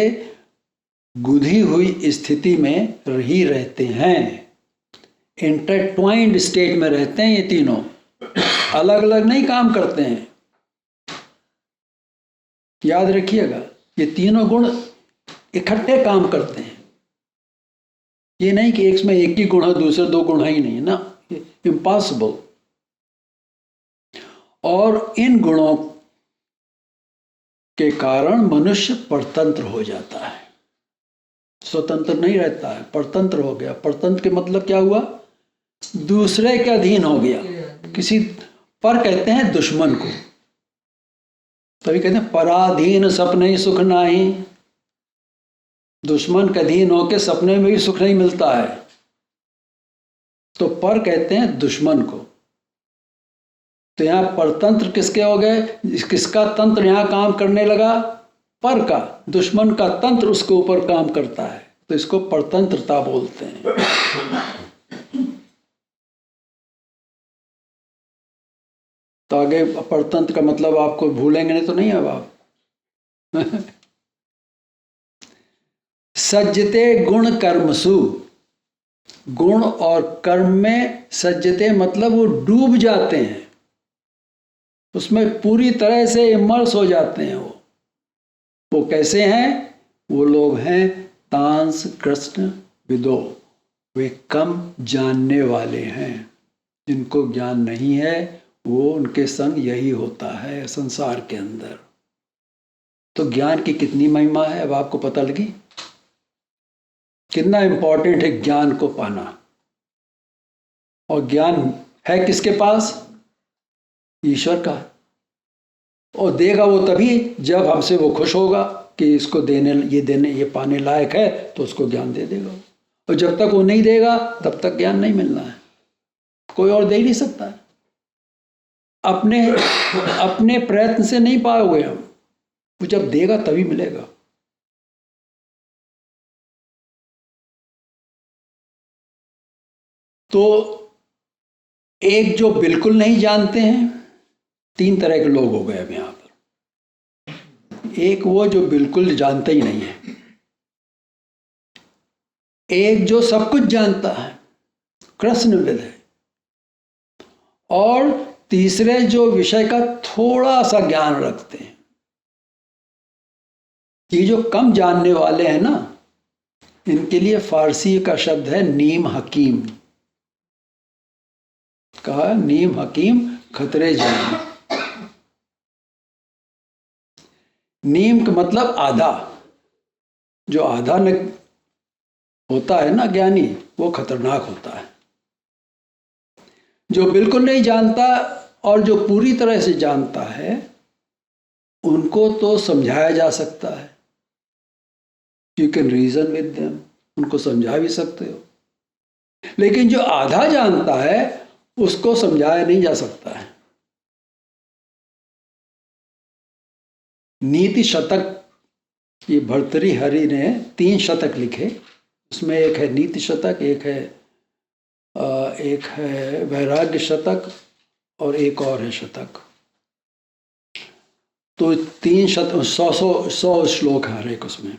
गुंधी हुई स्थिति में ही रहते हैं, इंटरट्वाइंड स्टेट में रहते हैं। ये तीनों अलग अलग नहीं काम करते हैं, याद रखिएगा। ये तीनों गुण इकट्ठे काम करते हैं। ये नहीं कि एक में एक ही गुण है, दूसरे 2 गुण है ही नहीं ना, इम्पॉसिबल। और इन गुणों के कारण मनुष्य परतंत्र हो जाता है, स्वतंत्र नहीं रहता है, परतंत्र हो गया। परतंत्र के मतलब क्या हुआ? दूसरे के अधीन हो गया, किसी पर कहते हैं दुश्मन को। तभी कहते हैं पराधीन सपने सुख नाही। दुश्मन के अधीन होके सपने में भी सुख नहीं मिलता है, तो पर कहते हैं दुश्मन को। तो यहां परतंत्र किसके हो गए? किसका तंत्र यहां काम करने लगा? पर का। दुश्मन का तंत्र उसके ऊपर काम करता है, तो इसको परतंत्रता बोलते हैं। तो आगे परतंत्र का मतलब आपको भूलेंगे नहीं तो नहीं अब आप। सज्जते गुण कर्मसु। गुण और कर्म में सज्जते मतलब वो डूब जाते हैं, उसमें पूरी तरह से इमर्स हो जाते हैं। वो कैसे हैं? वो लोग हैं तांस कृष्ण विदो। वे कम जानने वाले हैं, जिनको ज्ञान नहीं है वो उनके संग यही होता है संसार के अंदर। तो ज्ञान की कितनी महिमा है अब आपको पता लगी? कितना इंपॉर्टेंट है ज्ञान को पाना। और ज्ञान है किसके पास? ईश्वर का। और देगा वो तभी जब हमसे वो खुश होगा कि इसको देने ये पाने लायक है, तो उसको ज्ञान दे देगा। और जब तक वो नहीं देगा तब तक ज्ञान नहीं मिलना है। कोई और दे ही नहीं सकता है। अपने प्रयत्न से नहीं पाओगे हम, वो जब देगा तभी मिलेगा। तो एक जो बिल्कुल नहीं जानते हैं, 3 तरह के लोग हो गए अब यहां पर। एक वो जो बिल्कुल जानते ही नहीं है, एक जो सब कुछ जानता है, कृष्णविद है, और तीसरे जो विषय का थोड़ा सा ज्ञान रखते हैं। ये जो कम जानने वाले हैं ना, इनके लिए फारसी का शब्द है नीम हकीम। कहा नीम हकीम खतरे जान। नीम का मतलब आधा। जो आधा न होता है ना ज्ञानी, वो खतरनाक होता है। जो बिल्कुल नहीं जानता और जो पूरी तरह से जानता है, उनको तो समझाया जा सकता है। You can reason with them, उनको समझा भी सकते हो। लेकिन जो आधा जानता है उसको समझाया नहीं जा सकता है। नीति शतक, ये भर्तृहरि ने 3 शतक लिखे। उसमें एक है नीति शतक, एक है वैराग्य शतक, और एक और है शतक। तो 3 शतक 100 श्लोक है हर एक उसमें।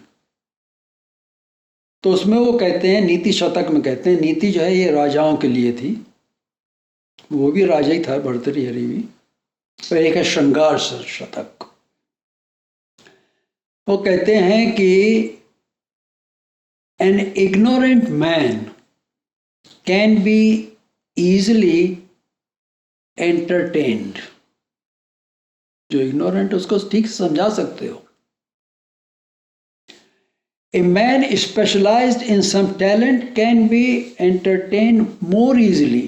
तो उसमें वो कहते हैं, नीति शतक में कहते हैं, नीति जो है ये राजाओं के लिए थी, वो भी राजा ही था भर्तृहरि भी। और एक है श्रृंगार शतक। वो कहते हैं कि an ignorant man can be easily entertained। जो इग्नोरेंट है उसको ठीक से समझा सकते हो। A man specialized in some talent can be entertained more easily।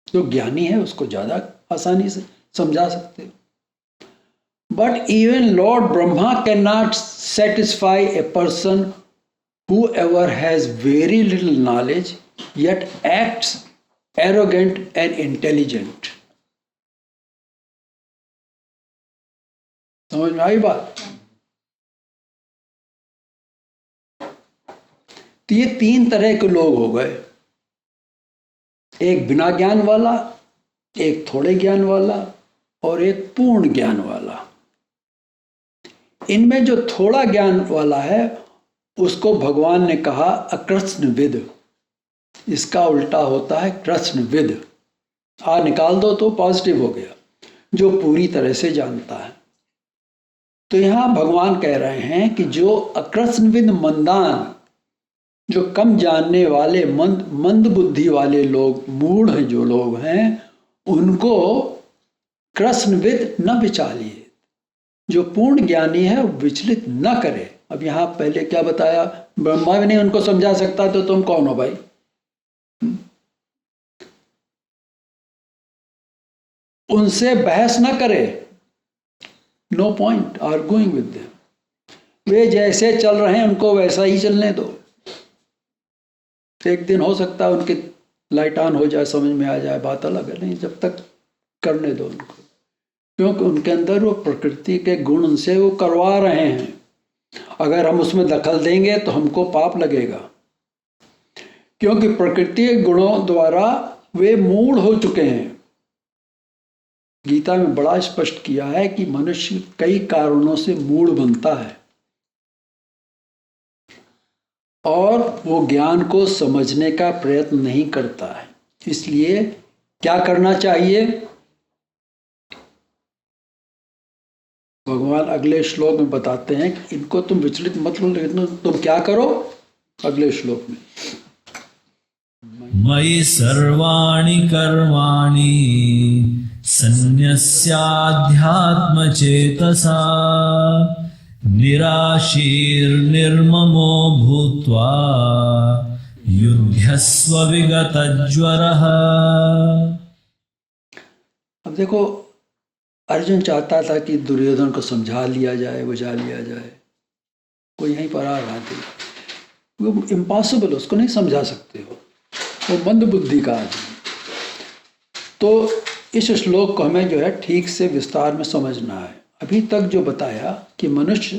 जो ज्ञानी है उसको ज्यादा आसानी से समझा सकते हो। But even Lord Brahma cannot satisfy a person whoever has very little knowledge yet acts arrogant and intelligent. समझ में आई बात? तो ये तीन तरह के लोग हो गए, एक बिना ज्ञान वाला, एक थोड़े ज्ञान वाला और एक पूर्ण ज्ञान वाला। इनमें जो थोड़ा ज्ञान वाला है उसको भगवान ने कहा अकृत्स्नविद। इसका उल्टा होता है कृत्स्नविद। निकाल दो तो पॉजिटिव हो गया, जो पूरी तरह से जानता है। तो यहां भगवान कह रहे हैं कि जो अकृत्स्नविद मंदान, जो कम जानने वाले मंद बुद्धि वाले लोग, मूढ़ जो लोग हैं, उनको कृत्स्नविद न विचालिए। जो पूर्ण ज्ञानी है विचलित न करे। अब यहां पहले क्या बताया, ब्रह्मा भी नहीं उनको समझा सकता तो तुम कौन हो भाई? उनसे बहस न करे, no point arguing with them. वे जैसे चल रहे हैं उनको वैसा ही चलने दो। एक दिन हो सकता है उनकी लाइट ऑन हो जाए, समझ में आ जाए, बात अलग है। नहीं, जब तक करने दो उनको, क्योंकि उनके अंदर वो प्रकृति के गुण उनसे वो करवा रहे हैं। अगर हम उसमें दखल देंगे तो हमको पाप लगेगा, क्योंकि प्रकृति के गुणों द्वारा वे मूढ़ हो चुके हैं। गीता में बड़ा स्पष्ट किया है कि मनुष्य कई कारणों से मूढ़ बनता है और वो ज्ञान को समझने का प्रयत्न नहीं करता है। इसलिए क्या करना चाहिए? भगवान अगले श्लोक में बताते हैं कि इनको तुम विचलित मत लो। तुम क्या करो? अगले श्लोक में मयि सर्वाणि कर्माणि सन्न्यस्याध्यात्मचेतसा निराशीर्निर्ममो भूत्वा युध्यस्व विगतज्वरः। अब देखो, अर्जुन चाहता था कि दुर्योधन को समझा लिया जाए, बुझा लिया जाए। वो यहीं पर आ रहा थी, वो इम्पॉसिबल, उसको नहीं समझा सकते हो, वो मंद बुद्धि का आदमी। तो इस श्लोक को हमें जो है ठीक से विस्तार में समझना है। अभी तक जो बताया कि मनुष्य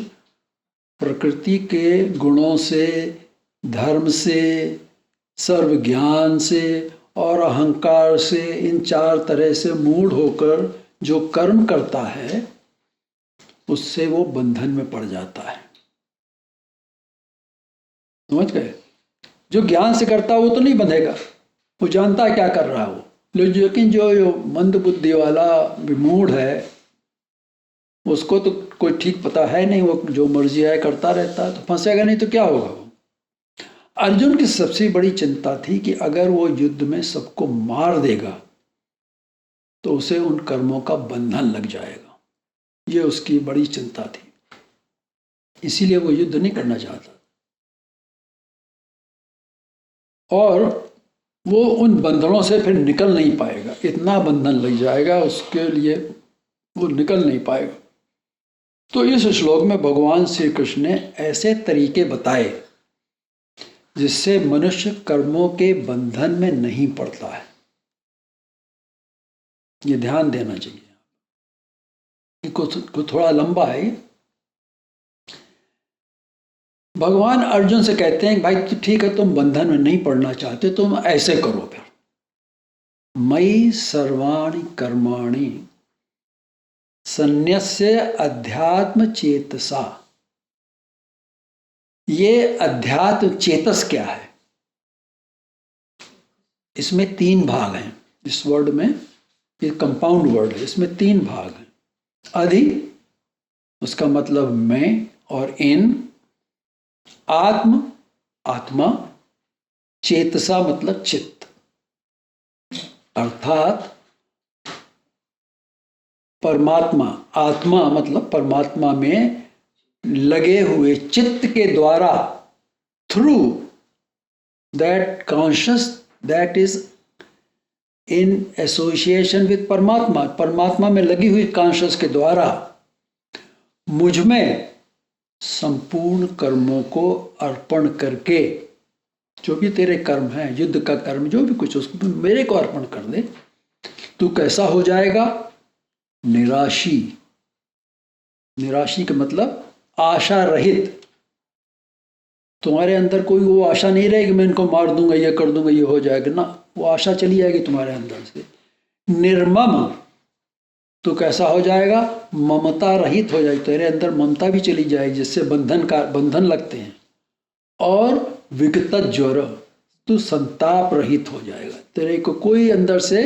प्रकृति के गुणों से, धर्म से, सर्व ज्ञान से और अहंकार से, इन चार तरह से मूढ़ होकर जो कर्म करता है उससे वो बंधन में पड़ जाता है। समझ गए? जो ज्ञान से करता है वो तो नहीं बंधेगा, वो जानता है क्या कर रहा है वो। लेकिन जो मंद बुद्धि वाला विमूढ़ है, उसको तो कोई ठीक पता है नहीं, वो जो मर्जी है करता रहता है, तो फंसेगा नहीं तो क्या होगा वो। अर्जुन की सबसे बड़ी चिंता थी कि अगर वो युद्ध में सबको मार देगा तो उसे उन कर्मों का बंधन लग जाएगा। ये उसकी बड़ी चिंता थी, इसीलिए वो युद्ध नहीं करना चाहता। और वो उन बंधनों से फिर निकल नहीं पाएगा, इतना बंधन लग जाएगा उसके लिए, वो निकल नहीं पाएगा। तो इस श्लोक में भगवान श्री कृष्ण ने ऐसे तरीके बताए जिससे मनुष्य कर्मों के बंधन में नहीं पड़ता है। ये ध्यान देना चाहिए। कुछ थोड़ा लंबा है। भगवान अर्जुन से कहते हैं भाई ठीक है, तुम बंधन में नहीं पड़ना चाहते, तुम ऐसे करो फिर। मयि सर्वाणि कर्माणि सन्न्यस्य अध्यात्म चेतसा। ये अध्यात्म चेतस क्या है? इसमें तीन भाग हैं। इस वर्ड में, ये कंपाउंड वर्ड है, इसमें तीन भाग हैं। अधि उसका मतलब मैं और इन, आत्म आत्मा, चेतसा मतलब चित्त, अर्थात परमात्मा। आत्मा मतलब परमात्मा में लगे हुए चित्त के द्वारा, through that conscious that is in association with परमात्मा, परमात्मा में लगी हुई कॉन्शियस के द्वारा मुझ में संपूर्ण कर्मों को अर्पण करके, जो भी तेरे कर्म हैं, युद्ध का कर्म जो भी कुछ, उसको मेरे को अर्पण कर दे, तू कैसा हो जाएगा? निराशी। निराशी का मतलब आशा रहित। तुम्हारे अंदर कोई वो आशा नहीं रहेगी मैं इनको मार दूंगा, ये कर दूंगा, ये हो जाएगा ना, वो आशा चली जाएगी तुम्हारे अंदर से। निर्मम, तो कैसा हो जाएगा? ममता रहित हो जाएगी, तेरे अंदर ममता भी चली जाएगी, जिससे बंधन लगते हैं। और विगत ज्वर, तू संताप रहित हो जाएगा, तेरे को कोई अंदर से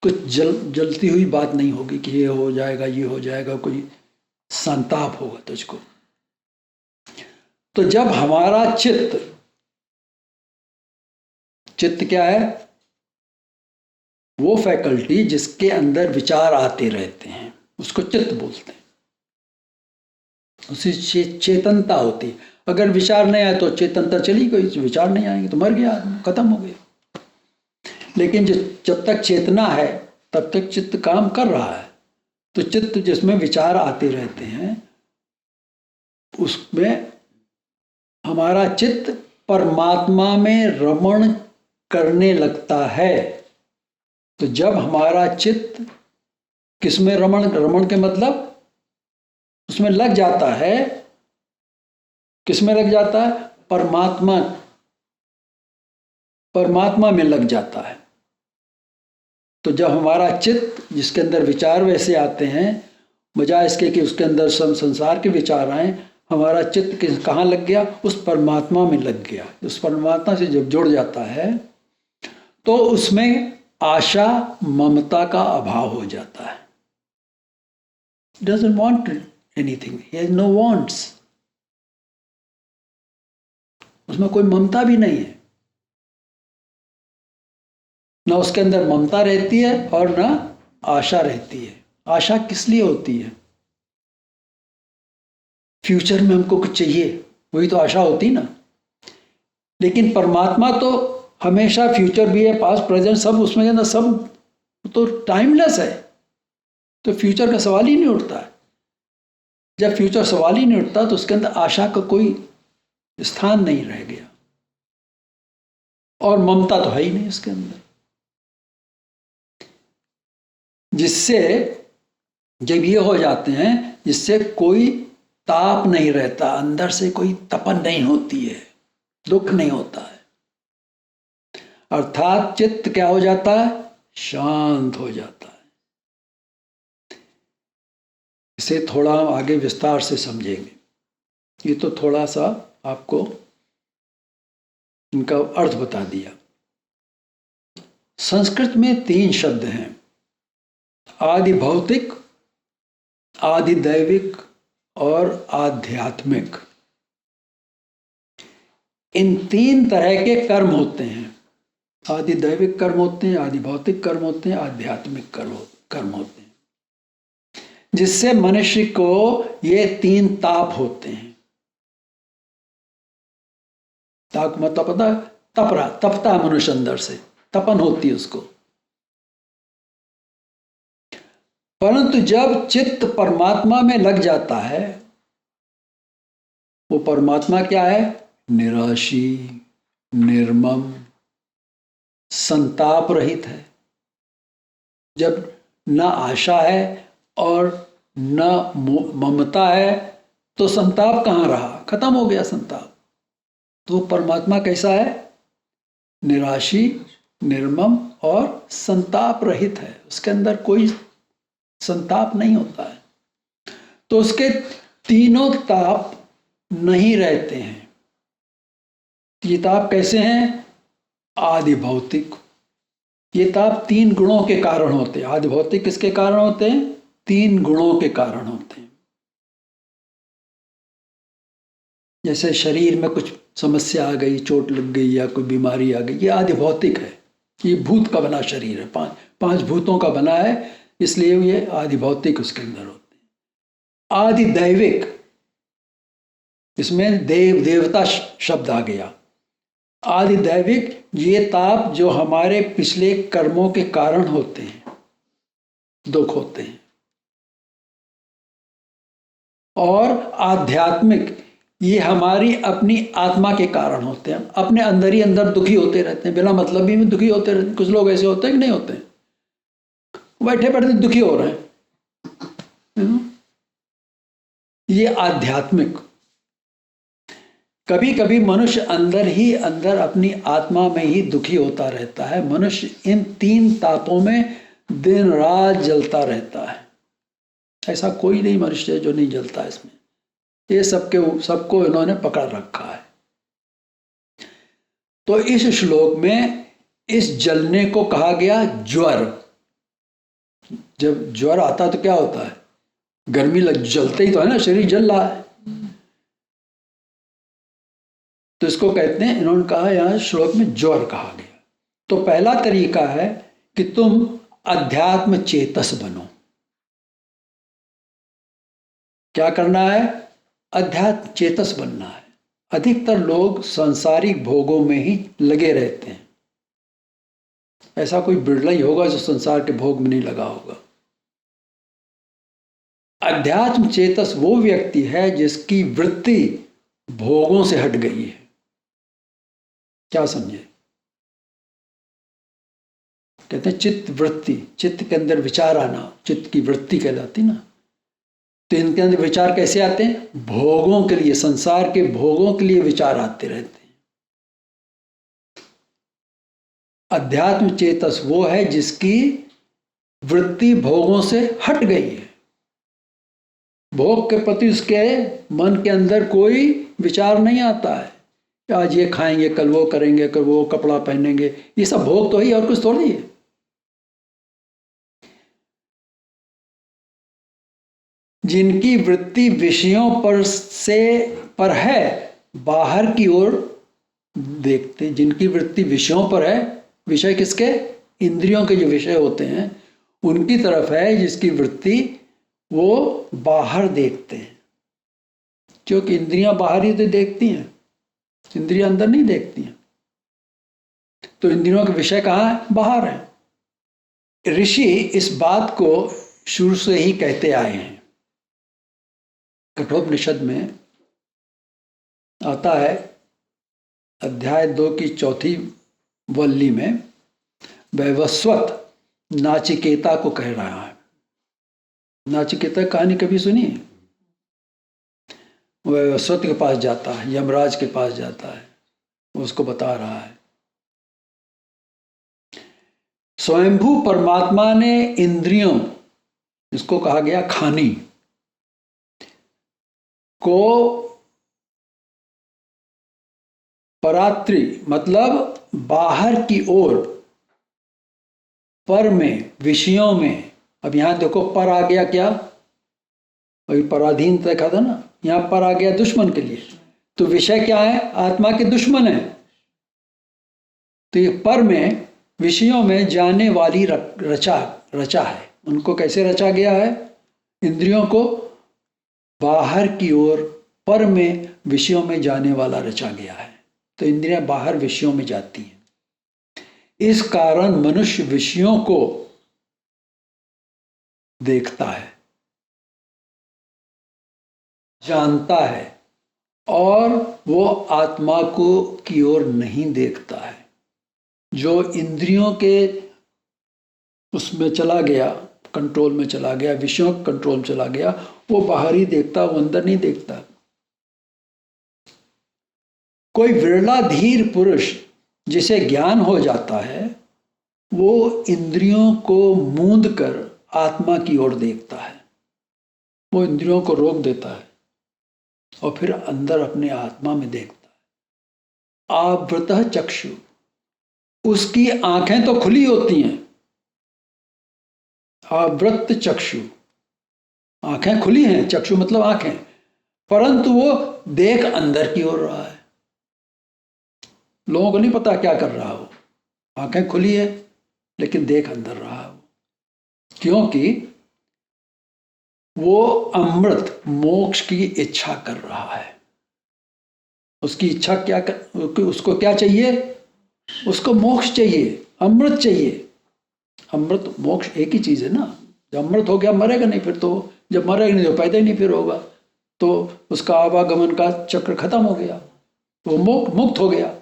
कुछ जलती हुई बात नहीं होगी कि ये हो जाएगा, ये हो जाएगा, कोई संताप होगा तुझको। तो जब हमारा चित्त क्या है? वो फैकल्टी जिसके अंदर विचार आते रहते हैं, उसको चित्त बोलते हैं। उसी चेतनता होती है। अगर विचार नहीं आए तो चेतनता चली गई, विचार नहीं आएंगे तो मर गया आदमी, खत्म हो गया। लेकिन जब तक चेतना है तब तक चित्त काम कर रहा है। तो चित्त जिसमें विचार आते रहते हैं, उसमें हमारा चित्त परमात्मा में रमण करने लगता है। तो जब हमारा चित्त किसमें रमण के मतलब उसमें लग जाता है, किसमें लग जाता है? परमात्मा में लग जाता है। तो जब हमारा चित्त, जिसके अंदर विचार वैसे आते हैं, बजाय इसके कि उसके अंदर संसार के विचार आए, हमारा चित्त कहाँ लग गया? उस परमात्मा में लग गया। उस परमात्मा से जब जुड़ जाता है तो उसमें आशा ममता का अभाव हो जाता है। Doesn't want anything, he has no wants। उसमें कोई ममता भी नहीं है, ना उसके अंदर ममता रहती है और ना आशा रहती है। आशा किस लिए होती है? फ्यूचर में हमको कुछ चाहिए, वही तो आशा होती ना। लेकिन परमात्मा तो हमेशा फ्यूचर भी है, पास्ट प्रेजेंट सब उसमें ना, सब तो टाइमलेस है। तो फ्यूचर का सवाल ही नहीं उठता है। जब फ्यूचर सवाल ही नहीं उठता तो उसके अंदर आशा का कोई स्थान नहीं रह गया, और ममता तो है ही नहीं उसके अंदर। जिससे जब ये हो जाते हैं, जिससे कोई ताप नहीं रहता, अंदर से कोई तपन नहीं होती है, दुख नहीं होता है, अर्थात चित्त क्या हो जाता है? शांत हो जाता है। इसे थोड़ा आगे विस्तार से समझेंगे। ये तो थोड़ा सा आपको इनका अर्थ बता दिया। संस्कृत में 3 शब्द हैं, आदि भौतिक, आदि दैविक और आध्यात्मिक। इन 3 तरह के कर्म होते हैं। आदि दैविक कर्म होते हैं, आदि भौतिक कर्म होते हैं, आध्यात्मिक कर्म होते हैं, जिससे मनुष्य को ये 3 ताप होते हैं। ताप मतलब पता? तपता है मनुष्य अंदर से, तपन होती है उसको। परंतु जब चित्त परमात्मा में लग जाता है, वो परमात्मा क्या है? निराशी, निर्मम, संताप रहित है। जब न आशा है और न ममता है तो संताप कहाँ रहा? खत्म हो गया संताप। तो परमात्मा कैसा है? निराशी, निर्मम और संताप रहित है। उसके अंदर कोई संताप नहीं होता है। तो उसके तीनों ताप नहीं रहते हैं। ये ताप कैसे हैं? आदि भौतिक। ये ताप 3 गुणों के कारण होते हैं। आदि भौतिक किसके कारण होते हैं? 3 गुणों के कारण होते हैं। जैसे शरीर में कुछ समस्या आ गई, चोट लग गई या कोई बीमारी आ गई, ये आदि भौतिक है। ये भूत का बना शरीर है, 5 भूतों का बना है, इसलिए ये आदि भौतिक उसके अंदर होते हैं। आदि दैविक, इसमें देवता शब्द आ गया। आदि दैविक ये ताप जो हमारे पिछले कर्मों के कारण होते हैं, दुख होते हैं। और आध्यात्मिक ये हमारी अपनी आत्मा के कारण होते हैं। अपने अंदर ही अंदर दुखी होते रहते हैं, बिना मतलब भी में दुखी होते रहते हैं। कुछ लोग ऐसे होते हैं कि नहीं होते हैं, बैठे बैठे दुखी हो रहे हैं। ये आध्यात्मिक। कभी कभी मनुष्य अंदर ही अंदर अपनी आत्मा में ही दुखी होता रहता है। मनुष्य इन 3 तापों में दिन रात जलता रहता है। ऐसा कोई नहीं मनुष्य जो नहीं जलता इसमें। ये सबको इन्होंने पकड़ रखा है। तो इस श्लोक में इस जलने को कहा गया ज्वर। जब ज्वर आता है तो क्या होता है, गर्मी जलते ही तो है ना, शरीर जल रहा है। तो इसको कहते हैं, इन्होंने कहा यहां श्लोक में ज्वर कहा गया। तो पहला तरीका है कि तुम अध्यात्म चेतस बनो। क्या करना है, अध्यात्म चेतस बनना है। अधिकतर लोग सांसारिक भोगों में ही लगे रहते हैं। ऐसा कोई बिरला ही होगा जो संसार के भोग में नहीं लगा होगा। अध्यात्म चेतस वो व्यक्ति है जिसकी वृत्ति भोगों से हट गई है। क्या समझे, कहते हैं चित्त वृत्ति, चित्त के अंदर विचार आना चित्त की वृत्ति कहलाती ना। तो इनके अंदर विचार कैसे आते हैं, भोगों के लिए, संसार के भोगों के लिए विचार आते रहते हैं। अध्यात्म चेतस वो है जिसकी वृत्ति भोगों से हट गई है। भोग के प्रति उसके मन के अंदर कोई विचार नहीं आता है, आज ये खाएंगे, कल वो करेंगे, कल वो कपड़ा पहनेंगे। ये सब भोग तो ही, और कुछ थोड़ी है। जिनकी वृत्ति विषयों पर है, बाहर की ओर देखते। जिनकी वृत्ति विषयों पर है, विषय किसके, इंद्रियों के जो विषय होते हैं उनकी तरफ है, जिसकी वृत्ति वो बाहर देखते हैं। क्योंकि इंद्रियां बाहर ही तो देखती हैं, इंद्रियां अंदर नहीं देखती हैं। तो इंद्रियों के विषय कहाँ है, बाहर है। ऋषि इस बात को शुरू से ही कहते आए हैं। कठोपनिषद में आता है, अध्याय 2 की 4थी वल्ली में वैवस्वत नाचिकेता को कह रहा है। नाचिकेता कहानी कभी सुनी? वैवस्वत के पास जाता है, यमराज के पास जाता है, उसको बता रहा है स्वयंभू परमात्मा ने इंद्रियों, इसको कहा गया खानी, को परात्री मतलब बाहर की ओर, पर में, विषयों में। अब यहां देखो पर आ गया क्या, वही पराधीन देखा था ना, यहां पर आ गया दुश्मन के लिए। तो विषय क्या है, आत्मा के दुश्मन है। तो ये पर में, विषयों में जाने वाली रचा है। उनको कैसे रचा गया है, इंद्रियों को बाहर की ओर, पर में, विषयों में जाने वाला रचा गया है। तो इंद्रियां बाहर विषयों में जाती हैं। इस कारण मनुष्य विषयों को देखता है, जानता है, और वो आत्मा को की ओर नहीं देखता है। जो इंद्रियों के उसमें चला गया, कंट्रोल में चला गया, विषयों के कंट्रोल में चला गया, वो बाहर ही देखता, वो अंदर नहीं देखता। कोई विरला धीर पुरुष जिसे ज्ञान हो जाता है, वो इंद्रियों को मूंद कर आत्मा की ओर देखता है। वो इंद्रियों को रोक देता है और फिर अंदर अपने आत्मा में देखता है। आवृतः चक्षु, उसकी आंखें तो खुली होती हैं। आवृत चक्षु, आंखें खुली हैं, चक्षु मतलब आंखें, परंतु वो देख अंदर की ओर रहा है। लोगों को नहीं पता क्या कर रहा हो, आंखें खुली है लेकिन देख अंदर रहा हो। क्योंकि वो अमृत मोक्ष की इच्छा कर रहा है। उसकी इच्छा क्या उसको क्या चाहिए, उसको मोक्ष चाहिए, अमृत चाहिए। अमृत मोक्ष एक ही चीज है ना। जब अमृत हो गया मरेगा नहीं, फिर तो जब मरेगा नहीं तो पैदा ही नहीं फिर होगा। तो उसका आवागमन का चक्र खत्म हो गया, तो मुक्त हो गया।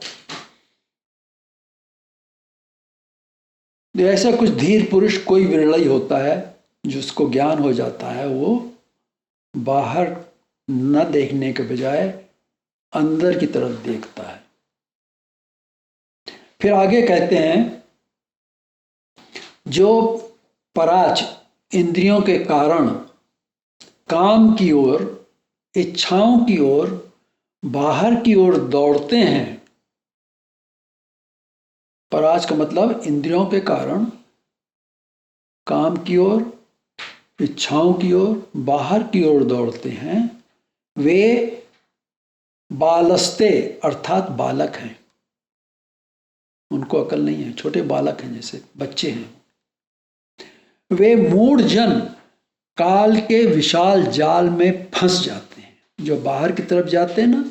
ऐसा कुछ धीर पुरुष कोई विरला ही होता है जिसको ज्ञान हो जाता है, वो बाहर न देखने के बजाय अंदर की तरफ देखता है। फिर आगे कहते हैं, जो पराच इंद्रियों के कारण काम की ओर, इच्छाओं की ओर, बाहर की ओर दौड़ते हैं। पराच का मतलब इंद्रियों के कारण काम की ओर, इच्छाओं की ओर, बाहर की ओर दौड़ते हैं, वे बालस्ते अर्थात बालक हैं। उनको अकल नहीं है, छोटे बालक हैं, जैसे बच्चे हैं। वे मूढ़ जन काल के विशाल जाल में फंस जाते हैं। जो बाहर की तरफ जाते हैं ना,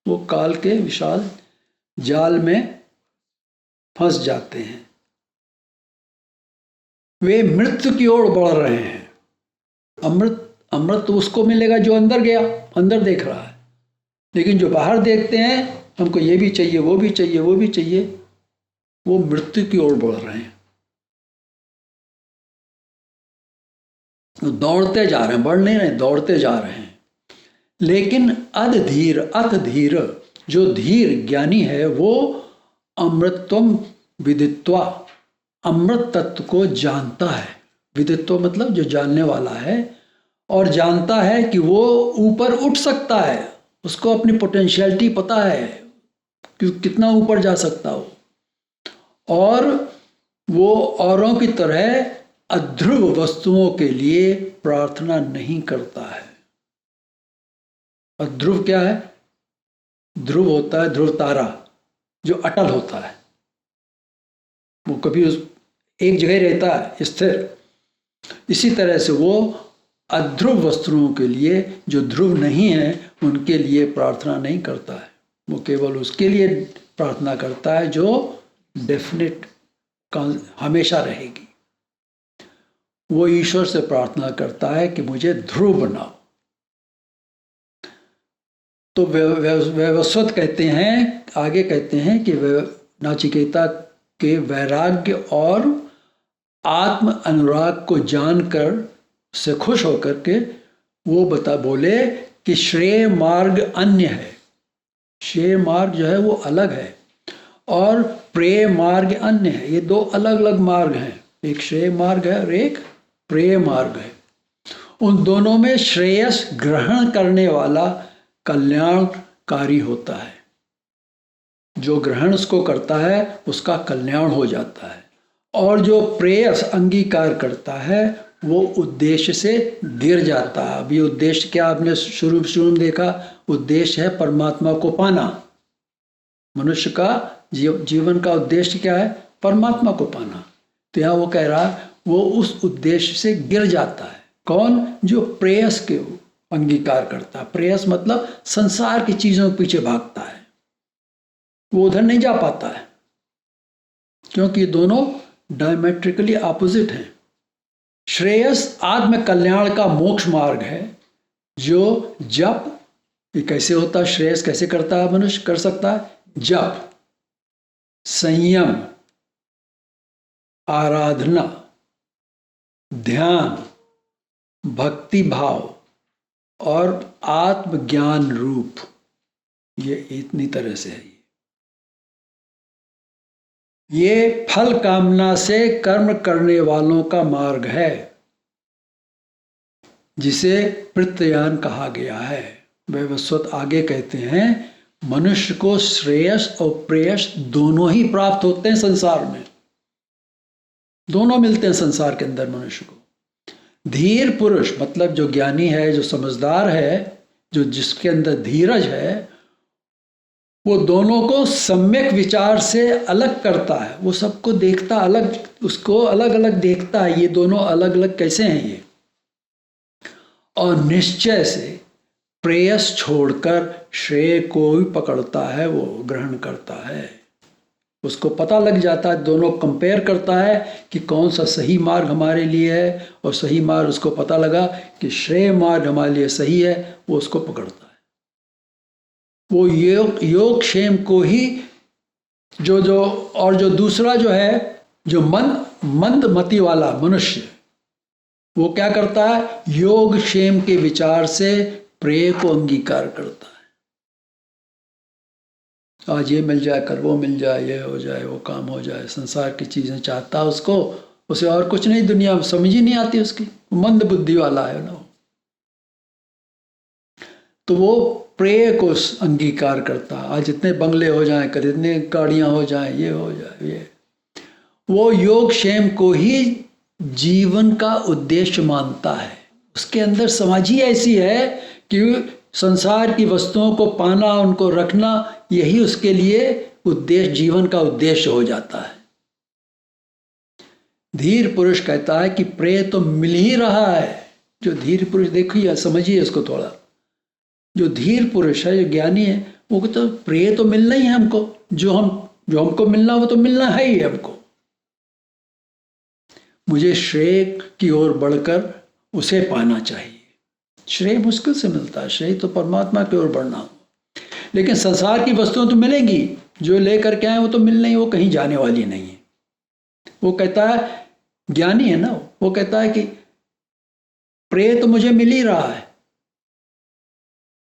वो काल के विशाल जाल में फंस जाते हैं। वे मृत्यु की ओर बढ़ रहे हैं। अमृत तो उसको मिलेगा जो अंदर गया, अंदर देख रहा है। लेकिन जो बाहर देखते हैं, हमको ये भी चाहिए, वो भी चाहिए, वो भी चाहिए, वो मृत्यु की ओर बढ़ रहे हैं। दौड़ते जा रहे हैं, बढ़ नहीं रहे, दौड़ते जा रहे हैं। लेकिन अत धीर, जो धीर ज्ञानी है, वो अमृतत्वम विदित्वा, अमृत तत्व को जानता है। विदित्व मतलब जो जानने वाला है, और जानता है कि वो ऊपर उठ सकता है। उसको अपनी पोटेंशियलिटी पता है कि कितना ऊपर जा सकता हो, और वो औरों की तरह अध्रुव वस्तुओं के लिए प्रार्थना नहीं करता है। अध्रुव क्या है? ध्रुव होता है ध्रुव तारा, जो अटल होता है, वो कभी एक जगह रहता है स्थिर। इसी तरह से वो अध्रुव वस्तुओं के लिए, जो ध्रुव नहीं है, उनके लिए प्रार्थना नहीं करता है। वो केवल उसके लिए प्रार्थना करता है जो डेफिनेट हमेशा रहेगी। वो ईश्वर से प्रार्थना करता है कि मुझे ध्रुव बनाओ। तो वैवस्वत कहते हैं, आगे कहते हैं कि नाचिकेता के वैराग्य और आत्म अनुराग को जानकर से खुश होकर के वो बोले कि श्रेय मार्ग अन्य है। श्रेय मार्ग जो है वो अलग है, और प्रेय मार्ग अन्य है। ये दो अलग अलग मार्ग हैं, एक श्रेय मार्ग है और एक प्रेय मार्ग है। उन दोनों में श्रेयस ग्रहण करने वाला कल्याणकारी होता है। जो ग्रहण उसको करता है उसका कल्याण हो जाता है, और जो प्रेयस अंगीकार करता है वो उद्देश्य से गिर जाता है। अभी उद्देश्य क्या आपने शुरू में देखा, उद्देश्य है परमात्मा को पाना। मनुष्य का जीवन का उद्देश्य क्या है? परमात्मा को पाना। तो यहाँ वो कह रहा है वो उस उद्देश्य से गिर जाता है। कौन? जो प्रेयस के अंगीकार करता है। प्रेयस मतलब संसार की चीजों के पीछे भागता है, वो उधर नहीं जा पाता है, क्योंकि दोनों डायमेट्रिकली ऑपोजिट हैं। श्रेयस आत्म कल्याण का मोक्ष मार्ग है, जो जप, ये कैसे होता है? श्रेयस कैसे करता है मनुष्य? कर सकता है जप, संयम, आराधना, ध्यान, भक्ति भाव और आत्मज्ञान रूप। ये इतनी तरह से है। ये फल कामना से कर्म करने वालों का मार्ग है, जिसे प्रत्ययान कहा गया है। वैवस्वत आगे कहते हैं, मनुष्य को श्रेयस और प्रेयस दोनों ही प्राप्त होते हैं संसार में, दोनों मिलते हैं संसार के अंदर मनुष्य को। धीर पुरुष मतलब जो ज्ञानी है, जो समझदार है, जो जिसके अंदर धीरज है, वो दोनों को सम्यक विचार से अलग करता है। वो सबको देखता अलग, उसको अलग अलग देखता है, ये दोनों अलग अलग कैसे हैं ये, और निश्चय से प्रेयस छोड़कर श्रेय को भी पकड़ता है, वो ग्रहण करता है। उसको पता लग जाता है, दोनों कंपेयर करता है कि कौन सा सही मार्ग हमारे लिए है, और सही मार्ग उसको पता लगा कि श्रेय मार्ग हमारे लिए सही है, वो उसको पकड़ता है। वो योग क्षेम को ही जो दूसरा जो है, जो मंदमति वाला मनुष्य, वो क्या करता है, योग क्षेम के विचार से प्रेय को अंगीकार करता है। आज ये मिल जाए, कल वो मिल जाए, ये हो जाए, वो काम हो जाए, संसार की चीजें चाहता है उसको, उसे और कुछ नहीं, दुनिया समझ ही नहीं आती उसकी, मंद बुद्धि वाला है ना। तो वो प्रेय को अंगीकार करता है। आज जितने बंगले हो जाएं, कल इतने गाड़ियां हो जाएं, ये हो जाए, ये वो योग क्षेम को ही जीवन का उद्देश्य मानता है। उसके अंदर समझ ही ऐसी है कि संसार की वस्तुओं को पाना, उनको रखना, यही उसके लिए उद्देश्य, जीवन का उद्देश्य हो जाता है। धीर पुरुष कहता है कि प्रेय तो मिल ही रहा है। जो धीर पुरुष, देखिए समझिए इसको थोड़ा, जो धीर पुरुष है, जो ज्ञानी है, वो तो प्रेय तो मिलना ही है हमको, जो हमको मिलना वो तो मिलना है ही हमको। मुझे श्रेय की ओर बढ़कर उसे पाना चाहिए। श्रेय मुश्किल से मिलता है, श्रेय तो परमात्मा की ओर बढ़ना हो। लेकिन संसार की वस्तुएं तो मिलेंगी, जो लेकर के आए वो तो मिल नहीं, वो कहीं जाने वाली नहीं है। वो कहता है, ज्ञानी है ना, वो कहता है कि प्रेय तो मुझे मिल ही रहा है,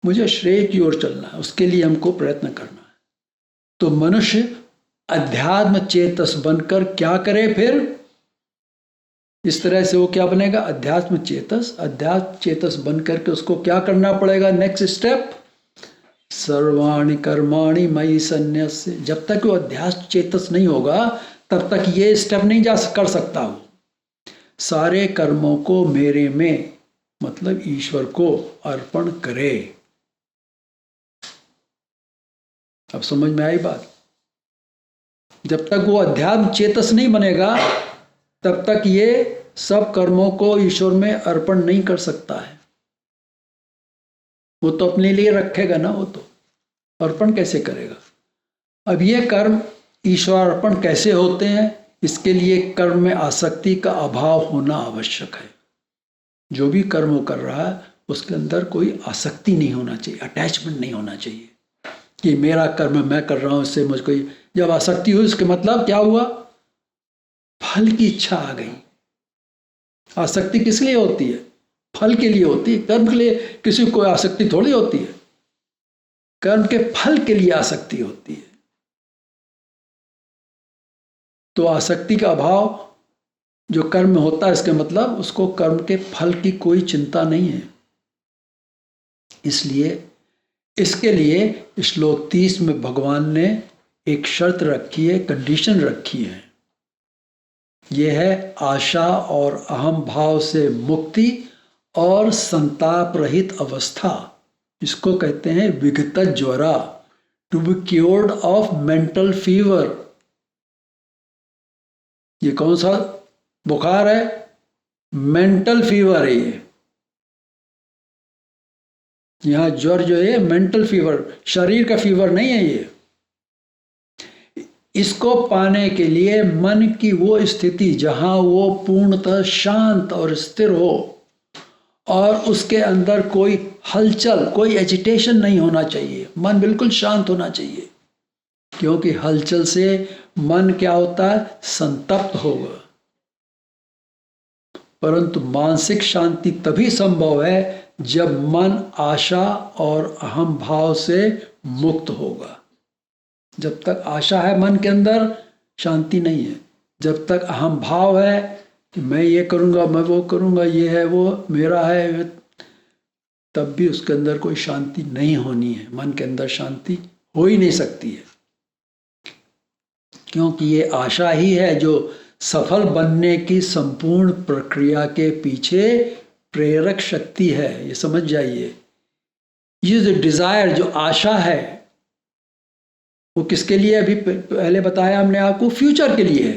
मुझे श्रेय की ओर चलना है, उसके लिए हमको प्रयत्न करना है। तो मनुष्य अध्यात्म चेतस बनकर क्या करे फिर? इस तरह से वो क्या बनेगा? अध्यात्म चेतस बन करके उसको क्या करना पड़ेगा? नेक्स्ट स्टेप, सर्वाणि कर्माणि मयि संन्यस्य। जब तक वो अध्यात्म चेतस नहीं होगा, तब तक ये स्टेप नहीं कर सकता। वो सारे कर्मों को मेरे में, मतलब ईश्वर को अर्पण करे। अब समझ में आई बात? जब तक वो अध्यात्म चेतस नहीं बनेगा, तब तक ये सब कर्मों को ईश्वर में अर्पण नहीं कर सकता है। वो तो अपने लिए रखेगा ना, वो तो अर्पण कैसे करेगा? अब ये कर्म ईश्वर अर्पण कैसे होते हैं? इसके लिए कर्म में आसक्ति का अभाव होना आवश्यक है। जो भी कर्म वो कर रहा है, उसके अंदर कोई आसक्ति नहीं होना चाहिए, अटैचमेंट नहीं होना चाहिए कि मेरा कर्म मैं कर रहा हूं, इससे मुझको। जब आसक्ति हुई, उसके मतलब क्या हुआ? फल की इच्छा आ गई। आसक्ति किस लिए होती है? फल के लिए होती है। कर्म के लिए किसी को आसक्ति थोड़ी होती है, कर्म के फल के लिए आसक्ति होती है। तो आसक्ति का अभाव जो कर्म में होता है, इसके मतलब उसको कर्म के फल की कोई चिंता नहीं है। इसलिए इसके लिए श्लोक 30 में भगवान ने एक शर्त रखी है, कंडीशन रखी है। यह है आशा और अहम भाव से मुक्ति और संताप रहित अवस्था। इसको कहते हैं विगत ज्वरा, to be cured of mental fever. ये कौन सा बुखार है? मेंटल फीवर है ये। यहां ज्वर जो है मेंटल फीवर, शरीर का फीवर नहीं है ये। इसको पाने के लिए मन की वो स्थिति जहां वो पूर्णतः शांत और स्थिर हो, और उसके अंदर कोई हलचल, कोई एजिटेशन नहीं होना चाहिए। मन बिल्कुल शांत होना चाहिए, क्योंकि हलचल से मन क्या होता है? संतप्त होगा। परंतु मानसिक शांति तभी संभव है जब मन आशा और अहम भाव से मुक्त होगा। जब तक आशा है मन के अंदर, शांति नहीं है। जब तक अहम भाव है कि मैं ये करूँगा, मैं वो करूँगा, ये है वो मेरा है, तब भी उसके अंदर कोई शांति नहीं होनी है। मन के अंदर शांति हो ही नहीं सकती है, क्योंकि ये आशा ही है जो सफल बनने की संपूर्ण प्रक्रिया के पीछे प्रेरक शक्ति है। ये समझ जाइए। ये जो डिजायर, जो आशा है, वो किसके लिए? अभी पहले बताया हमने आपको, फ्यूचर के लिए है।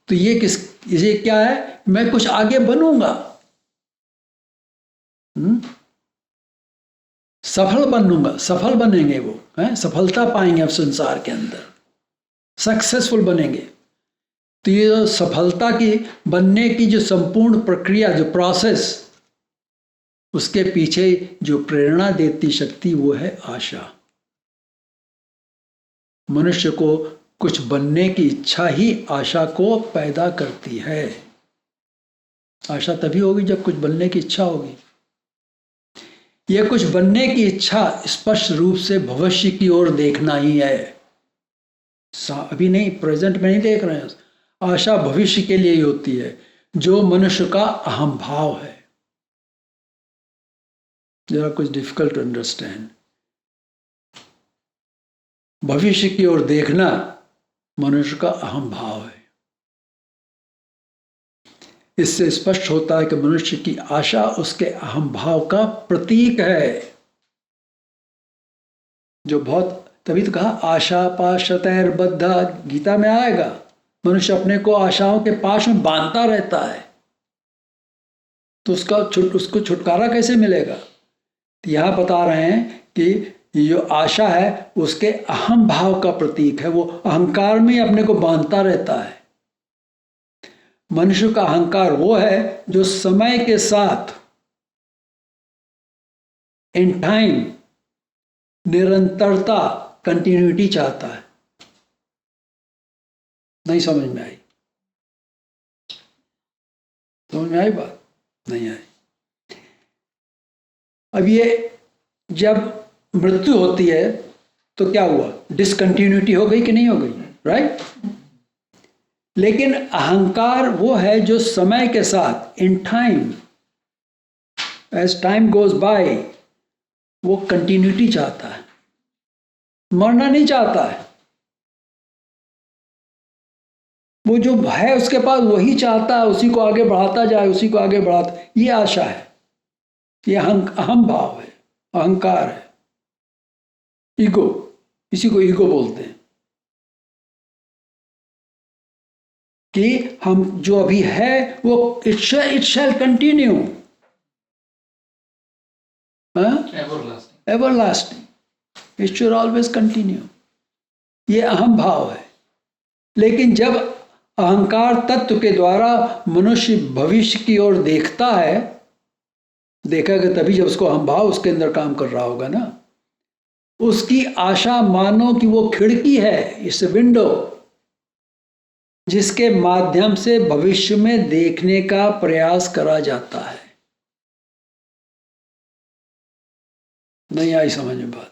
तो ये क्या है? मैं कुछ आगे बनूंगा, सफल बनूंगा, सफल बनेंगे वो, है सफलता पाएंगे अब संसार के अंदर। सक्सेसफुल बनेंगे। तो ये जो सफलता की बनने की जो संपूर्ण प्रक्रिया, जो प्रोसेस, उसके पीछे जो प्रेरणा देती शक्ति वो है आशा। मनुष्य को कुछ बनने की इच्छा ही आशा को पैदा करती है। आशा तभी होगी जब कुछ बनने की इच्छा होगी। यह कुछ बनने की इच्छा स्पष्ट रूप से भविष्य की ओर देखना ही है। अभी नहीं, प्रेजेंट में नहीं देख रहे हैं। आशा भविष्य के लिए ही होती है, जो मनुष्य का अहम भाव है। जरा कुछ डिफिकल्ट टू अंडरस्टैंड। भविष्य की ओर देखना मनुष्य का अहम भाव है। इससे स्पष्ट होता है कि मनुष्य की आशा उसके अहम भाव का प्रतीक है। जो बहुत, तभी तो कहा आशा पाशतैर्बद्धा, गीता में आएगा। मनुष्य अपने को आशाओं के पाश में बांधता रहता है, तो उसको छुटकारा कैसे मिलेगा? तो यहां बता रहे हैं कि जो आशा है उसके अहम भाव का प्रतीक है। वो अहंकार में अपने को बांधता रहता है। मनुष्य का अहंकार वो है जो समय के साथ, इन टाइम, निरंतरता, कंटिन्यूटी चाहता है। नहीं समझ में आई? समझ में आई बात? नहीं आई। अब ये जब मृत्यु होती है तो क्या हुआ? डिसकंटिन्यूटी हो गई कि नहीं हो गई? राइट? लेकिन अहंकार वो है जो समय के साथ, in time, as time goes by, वो कंटिन्यूटी चाहता है, मरना नहीं चाहता है। वो जो है उसके पास वही चाहता है, उसी को आगे बढ़ाता जाए, उसी को आगे बढ़ाता। ये आशा है, ये अहम भाव है, अहंकार है, ईगो। इसी को ईगो बोलते हैं कि हम जो अभी है वो it shall continue, everlasting, it should always continue. ये अहम भाव है। लेकिन जब अहंकार तत्व के द्वारा मनुष्य भविष्य की ओर देखता है, देखेगा तभी जब उसको अहम भाव उसके अंदर काम कर रहा होगा ना। उसकी आशा मानो कि वो खिड़की है, इस विंडो, जिसके माध्यम से भविष्य में देखने का प्रयास करा जाता है। नहीं आई समझ में बात?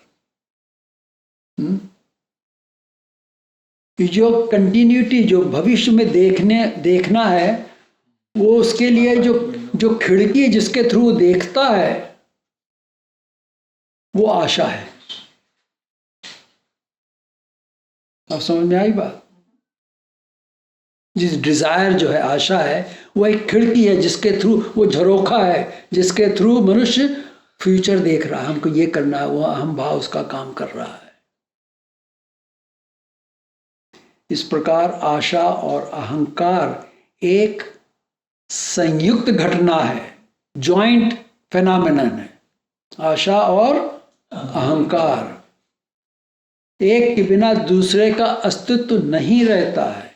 जो कंटिन्यूटी, जो भविष्य में देखना है, वो उसके लिए जो खिड़की जिसके थ्रू देखता है, वो आशा है। अब समझ में आई बात? जिस डिजायर जो है, आशा है, वो एक खिड़की है जिसके थ्रू, वो झरोखा है जिसके थ्रू मनुष्य फ्यूचर देख रहा है। हमको ये करना है, वो अहम भाव उसका काम कर रहा है। इस प्रकार आशा और अहंकार एक संयुक्त घटना है, जॉइंट फेनोमेनन है। आशा और अहंकार, एक के बिना दूसरे का अस्तित्व नहीं रहता है।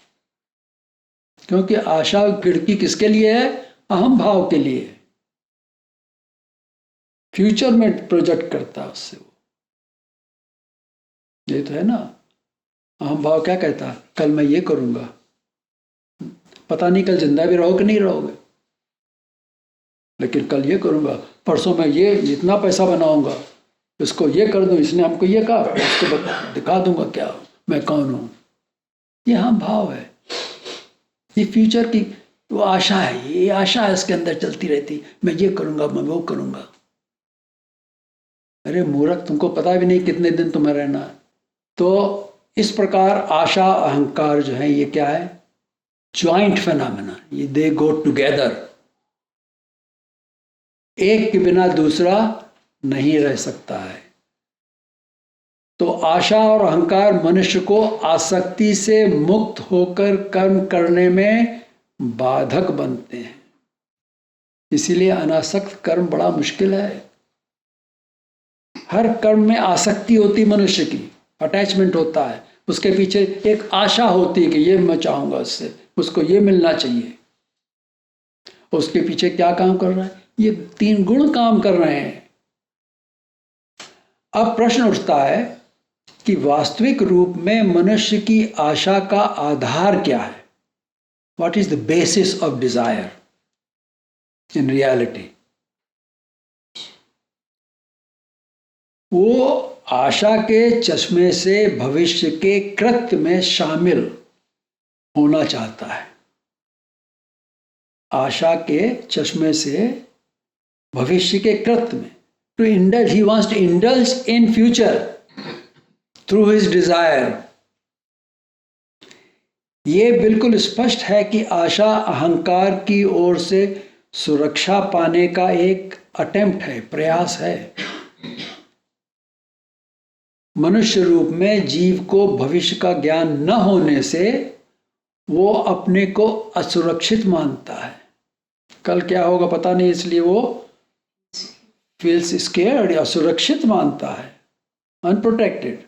क्योंकि आशा खिड़की किसके लिए है? अहम भाव के लिए। फ्यूचर में प्रोजेक्ट करता है उससे वो। ये तो है ना, अहम भाव क्या कहता है? कल मैं ये करूंगा, पता नहीं कल जिंदा भी रहोगे नहीं रहोगे, लेकिन कल ये करूंगा, परसों मैं ये इतना पैसा बनाऊंगा, इसको ये कर दूं, इसने हमको ये कहा, उसको दिखा दूंगा क्या मैं कौन हूं। ये अहम भाव है, ये फ्यूचर की वो आशा है। ये आशा है इसके अंदर चलती रहती, मैं ये करूंगा, मैं वो करूंगा। अरे मूर्ख, तुमको पता भी नहीं कितने दिन तुम्हें रहना है। तो इस प्रकार आशा अहंकार जो है, ये क्या है? Joint phenomena. ये दे गो टुगेदर। एक के बिना दूसरा नहीं रह सकता है। तो आशा और अहंकार मनुष्य को आसक्ति से मुक्त होकर कर्म करने में बाधक बनते हैं। इसीलिए अनासक्त कर्म बड़ा मुश्किल है। हर कर्म में आसक्ति होती मनुष्य की, अटैचमेंट होता है, उसके पीछे एक आशा होती है कि ये मैं चाहूंगा उससे, उसको ये मिलना चाहिए। उसके पीछे क्या काम कर रहा है? ये 3 गुण काम कर रहे हैं। अब प्रश्न उठता है कि वास्तविक रूप में मनुष्य की आशा का आधार क्या है? What is the basis of desire in reality? वो आशा के चश्मे से भविष्य के कृत्य में शामिल होना चाहता है। आशा के चश्मे से भविष्य के कृत्य में, to indulge, he wants to indulge in future through his desire. ये बिल्कुल स्पष्ट है कि आशा अहंकार की ओर से सुरक्षा पाने का एक अटेम्प्ट है, प्रयास है। मनुष्य रूप में जीव को भविष्य का ज्ञान न होने से वो अपने को असुरक्षित मानता है। कल क्या होगा पता नहीं, इसलिए वो फील्स स्केयर्ड, असुरक्षित मानता है, अनप्रोटेक्टेड।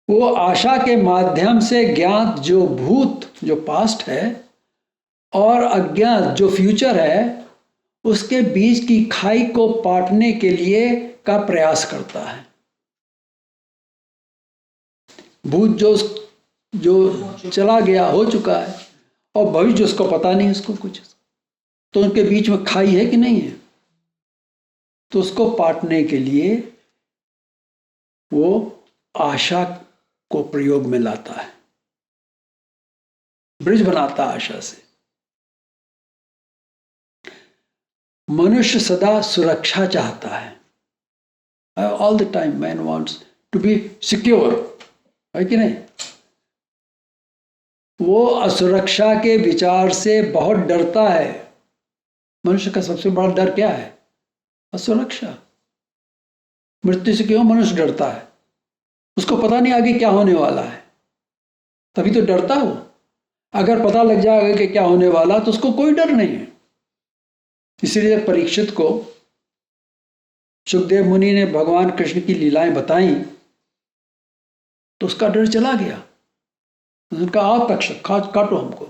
वो आशा के माध्यम से ज्ञात जो भूत, जो पास्ट है, और अज्ञात जो फ्यूचर है, उसके बीच की खाई को पाटने के लिए का प्रयास करता है। भूत जो चला गया, हो चुका है, और भविष्य जिसको पता नहीं उसको कुछ, तो उनके बीच में खाई है कि नहीं है, तो उसको पाटने के लिए वो आशा को प्रयोग में लाता है, ब्रिज बनाता है आशा से। मनुष्य सदा सुरक्षा चाहता है। All the time man wants to be secure, है कि नहीं? वो असुरक्षा के विचार से बहुत डरता है। मनुष्य का सबसे बड़ा डर क्या है? असुरक्षा। मृत्यु से क्यों मनुष्य डरता है? उसको पता नहीं आगे क्या होने वाला है, तभी तो डरता हो। अगर पता लग जाएगा कि क्या होने वाला तो उसको कोई डर नहीं है। इसलिए परीक्षित को सुखदेव मुनि ने भगवान कृष्ण की लीलाएं बताई तो उसका डर चला गया। उसने कहा आप तक्षक काटो हमको।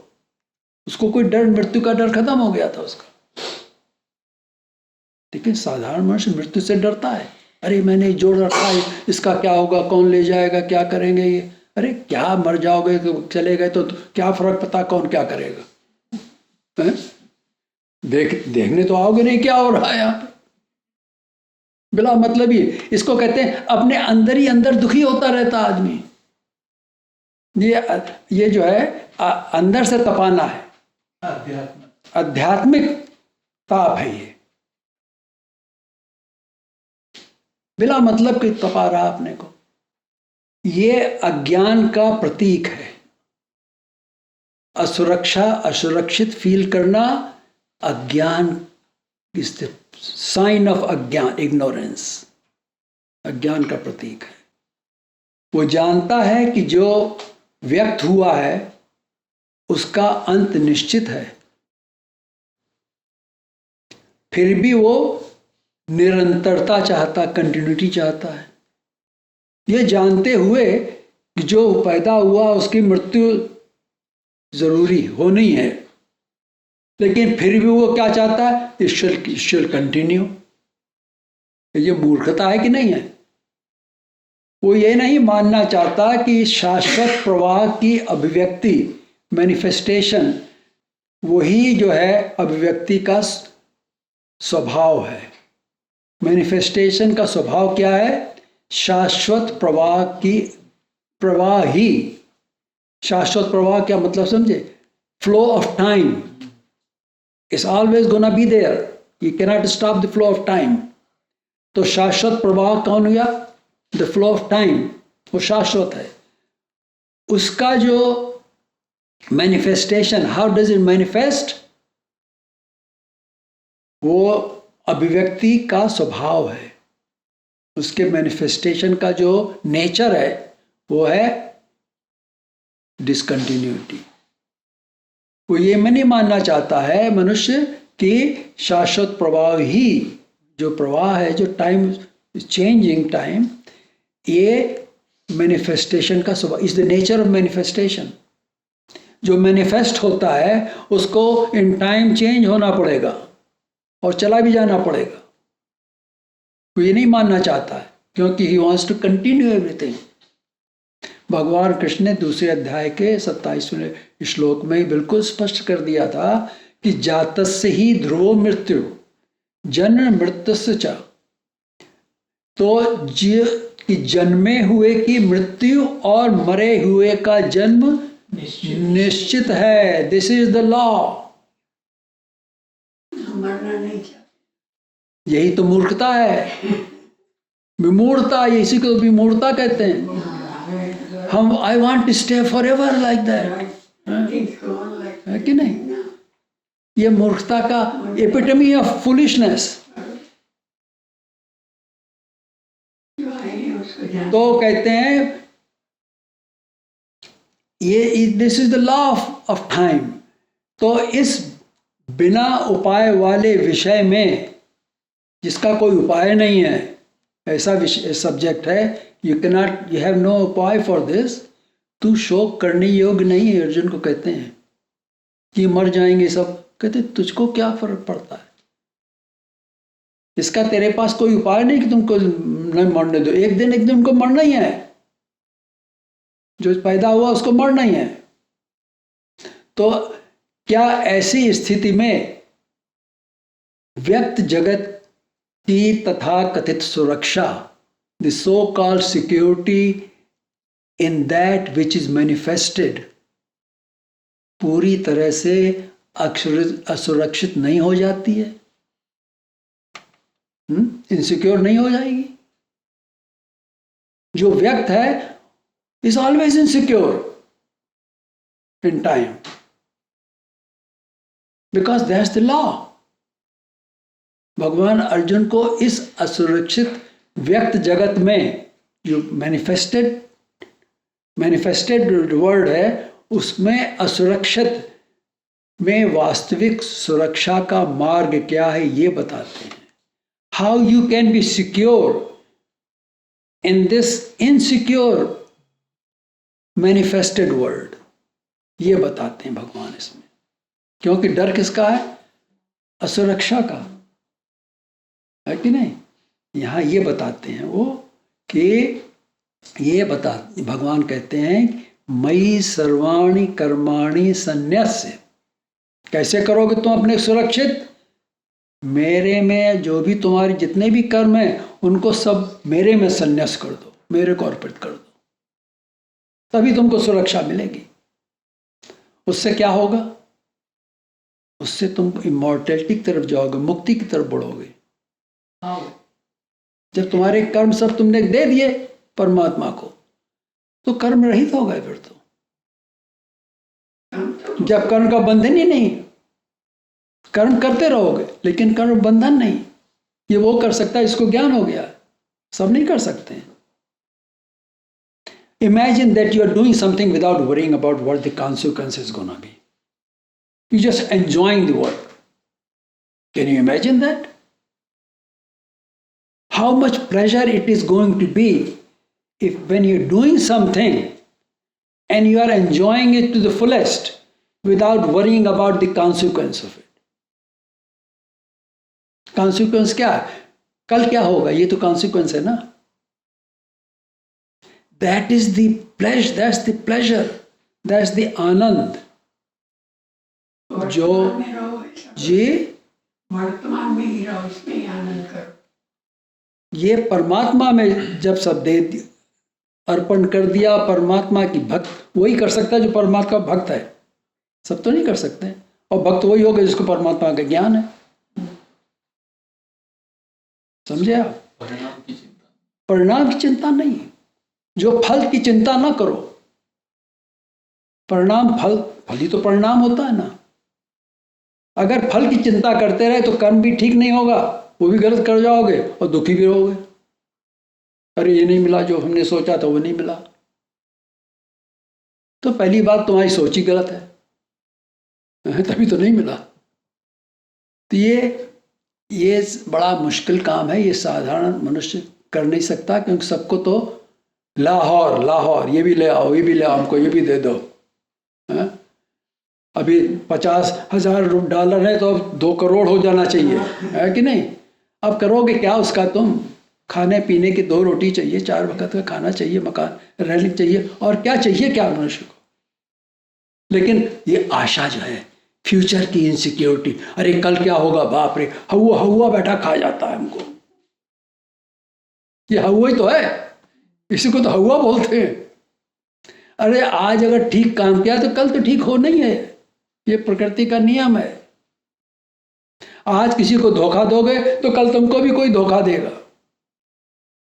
उसको कोई डर, मृत्यु का डर खत्म हो गया था उसका। लेकिन साधारण मनुष्य मृत्यु से डरता है। अरे मैंने जोड़ रखा है, इसका क्या होगा, कौन ले जाएगा, क्या करेंगे ये? अरे क्या, मर जाओगे तो चले गए तो क्या फर्क पता कौन क्या करेगा? देखने तो आओगे नहीं क्या हो रहा है यहाँ पे, बिला मतलब ही। इसको कहते हैं अपने अंदर ही अंदर दुखी होता रहता आदमी। ये जो है अंदर से तपाना है, आध्यात्मिक ताप है ये, बिला मतलब कि तपा रहा अपने को। ये अज्ञान का प्रतीक है। असुरक्षा, असुरक्षित फील करना अज्ञान, साइन ऑफ अज्ञान, इग्नोरेंस, अज्ञान का प्रतीक है। वो जानता है कि जो व्यक्त हुआ है उसका अंत निश्चित है, फिर भी वो निरंतरता चाहता, कंटिन्यूटी चाहता है। ये जानते हुए कि जो पैदा हुआ उसकी मृत्यु जरूरी होनी है, लेकिन फिर भी वो क्या चाहता है? ईश्वर कंटिन्यू। ये मूर्खता है कि नहीं है? वो ये नहीं मानना चाहता कि शाश्वत प्रवाह की अभिव्यक्ति, मैनिफेस्टेशन, वही जो है अभिव्यक्ति का स्वभाव है। मैनिफेस्टेशन का स्वभाव क्या है? शाश्वत प्रवाह की, प्रवाह ही। शाश्वत प्रवाह क्या मतलब समझे? Flow of time is always gonna be there. You cannot stop the flow of time. तो शाश्वत प्रवाह कौन हुआ? The flow of time, वो शाश्वत है। उसका जो manifestation, how does it manifest? वो अभिव्यक्ति का स्वभाव है। उसके मैनिफेस्टेशन का जो नेचर है वो है डिसकंटिन्यूटी। वो ये मैं नहीं मानना चाहता है मनुष्य कि शाश्वत प्रवाह ही, जो प्रवाह है, जो टाइम चेंजिंग टाइम, ये मैनिफेस्टेशन का स्वभाव, is the nature of manifestation. जो मैनिफेस्ट होता है उसको इन टाइम चेंज होना पड़ेगा और चला भी जाना पड़ेगा। वो ये नहीं मानना चाहता है क्योंकि he wants to continue everything. भगवान कृष्ण ने दूसरे अध्याय के 27वें श्लोक में बिल्कुल स्पष्ट कर दिया था कि जातस्य ही ध्रुवो मृत्यु जन्म मृत्युस्य च। तो जन्मे हुए की मृत्यु और मरे हुए का जन्म निश्चित है। This is the law. मरना नहीं चाहते। यही तो मूर्खता है, विमूढ़ता। इसी को विमूढ़ता कहते हैं। हम I want to stay forever like that, है कि नहीं? ये मूर्खता का एपिटमी ऑफ फुलिशनेस। तो कहते हैं ये this is the law of time. तो इस बिना उपाय वाले विषय में, जिसका कोई उपाय नहीं है, ऐसा विषय सब्जेक्ट है, you cannot, you have no उपाय फॉर दिस, तू शोक करने योग्य नहीं है। अर्जुन को कहते हैं कि मर जाएंगे सब, कहते तुझको क्या फर्क पड़ता है? इसका तेरे पास कोई उपाय नहीं कि तुमको नहीं मरने दो। एक दिन उनको मरना ही है। जो पैदा हुआ उसको मरना ही है। तो क्या ऐसी स्थिति में व्यक्त जगत की तथा कथित सुरक्षा, the so called security in that which is manifested, पूरी तरह से असुरक्षित नहीं हो जाती है? इनसिक्योर नहीं हो जाएगी? जो व्यक्त है is always insecure in time, because that's the law. भगवान अर्जुन को इस असुरक्षित व्यक्त जगत में, जो मैनिफेस्टेड वर्ड है, उसमें असुरक्षित में वास्तविक सुरक्षा का मार्ग क्या है ये बताते हैं। How you can be secure in this insecure manifested world, ये बताते हैं भगवान इसमें। क्योंकि डर किसका है? असुरक्षा का, है कि नहीं? यहां ये बताते हैं वो कि ये भगवान कहते हैं मयि सर्वाणि कर्माणि संन्यस्य। कैसे करोगे तुम अपने सुरक्षित? मेरे में जो भी तुम्हारे जितने भी कर्म हैं उनको सब मेरे में संन्यास कर दो, मेरे को अर्पित कर दो, तभी तुमको सुरक्षा मिलेगी। उससे क्या होगा? उससे तुम इमॉर्टैलिटी की तरफ जाओगे, मुक्ति की तरफ बढ़ोगे। जब तुम्हारे कर्म सब तुमने दे दिए परमात्मा को, तो कर्म रहित हो गए। फिर तो जब कर्म का बंधन ही नहीं, कर्म करते रहोगे लेकिन कर्म बंधन नहीं। ये वो कर सकता है इसको ज्ञान हो गया, सब नहीं कर सकते हैं। Imagine that you are doing something without worrying about what the consequence is going to be. You're just enjoying the work. Can you imagine that? How much pleasure it is going to be if when you're doing something and you are enjoying it to the fullest without worrying about the consequence of it. Consequence क्या है? कल क्या होगा? ये तो consequence है ना। That is the pleasure, that's the pleasure, that's the आनंद जो जी वर्तमान में ही रहो, इसमें ही आनंद करो। ये परमात्मा में जब सब दे अर्पण कर दिया, परमात्मा की भक्त वही कर सकता है जो परमात्मा का भक्त है। सब तो नहीं कर सकते। और भक्त वही होगा जिसको परमात्मा का ज्ञान है। समझे आप? परिणाम की चिंता नहीं, जो फल की चिंता ना करो। परिणाम फल ही तो परिणाम होता है ना। अगर फल की चिंता करते रहे तो कर्म भी ठीक नहीं होगा, वो भी गलत कर जाओगे और दुखी भी रहोगे। अरे ये नहीं मिला जो हमने सोचा था, वो नहीं मिला। तो पहली बात तुम्हारी सोच ही गलत है, तभी तो नहीं मिला। तो ये बड़ा मुश्किल काम है। ये साधारण मनुष्य कर नहीं सकता, क्योंकि सबको तो लाहौर लाहौर, ये भी ले आओ, ये भी ले आओ, हमको ये भी दे दो। हाँ? अभी 50,000 डॉलर है तो अब 2 करोड़ हो जाना चाहिए, है कि नहीं? अब करोगे क्या उसका तुम? खाने पीने की 2 रोटी चाहिए, 4 वक्त का खाना चाहिए, मकान रहने चाहिए, और क्या चाहिए क्या मनुष्य को? लेकिन ये आशा जो है, फ्यूचर की इनसिक्योरिटी, अरे कल क्या होगा, बाप रे, हवा हवा बैठा खा जाता है हमको। ये हवा ही तो है, इसी को तो हवा बोलते हैं। अरे आज अगर ठीक काम किया तो कल तो ठीक हो नहीं है, ये प्रकृति का नियम है। आज किसी को धोखा दोगे तो कल तुमको भी कोई धोखा देगा,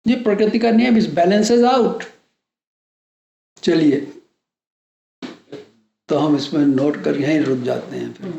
ये प्रकृति का नियम, इस बैलेंसेस आउट। चलिए, तो हम इसमें नोट कर यहीं रुक जाते हैं फिर।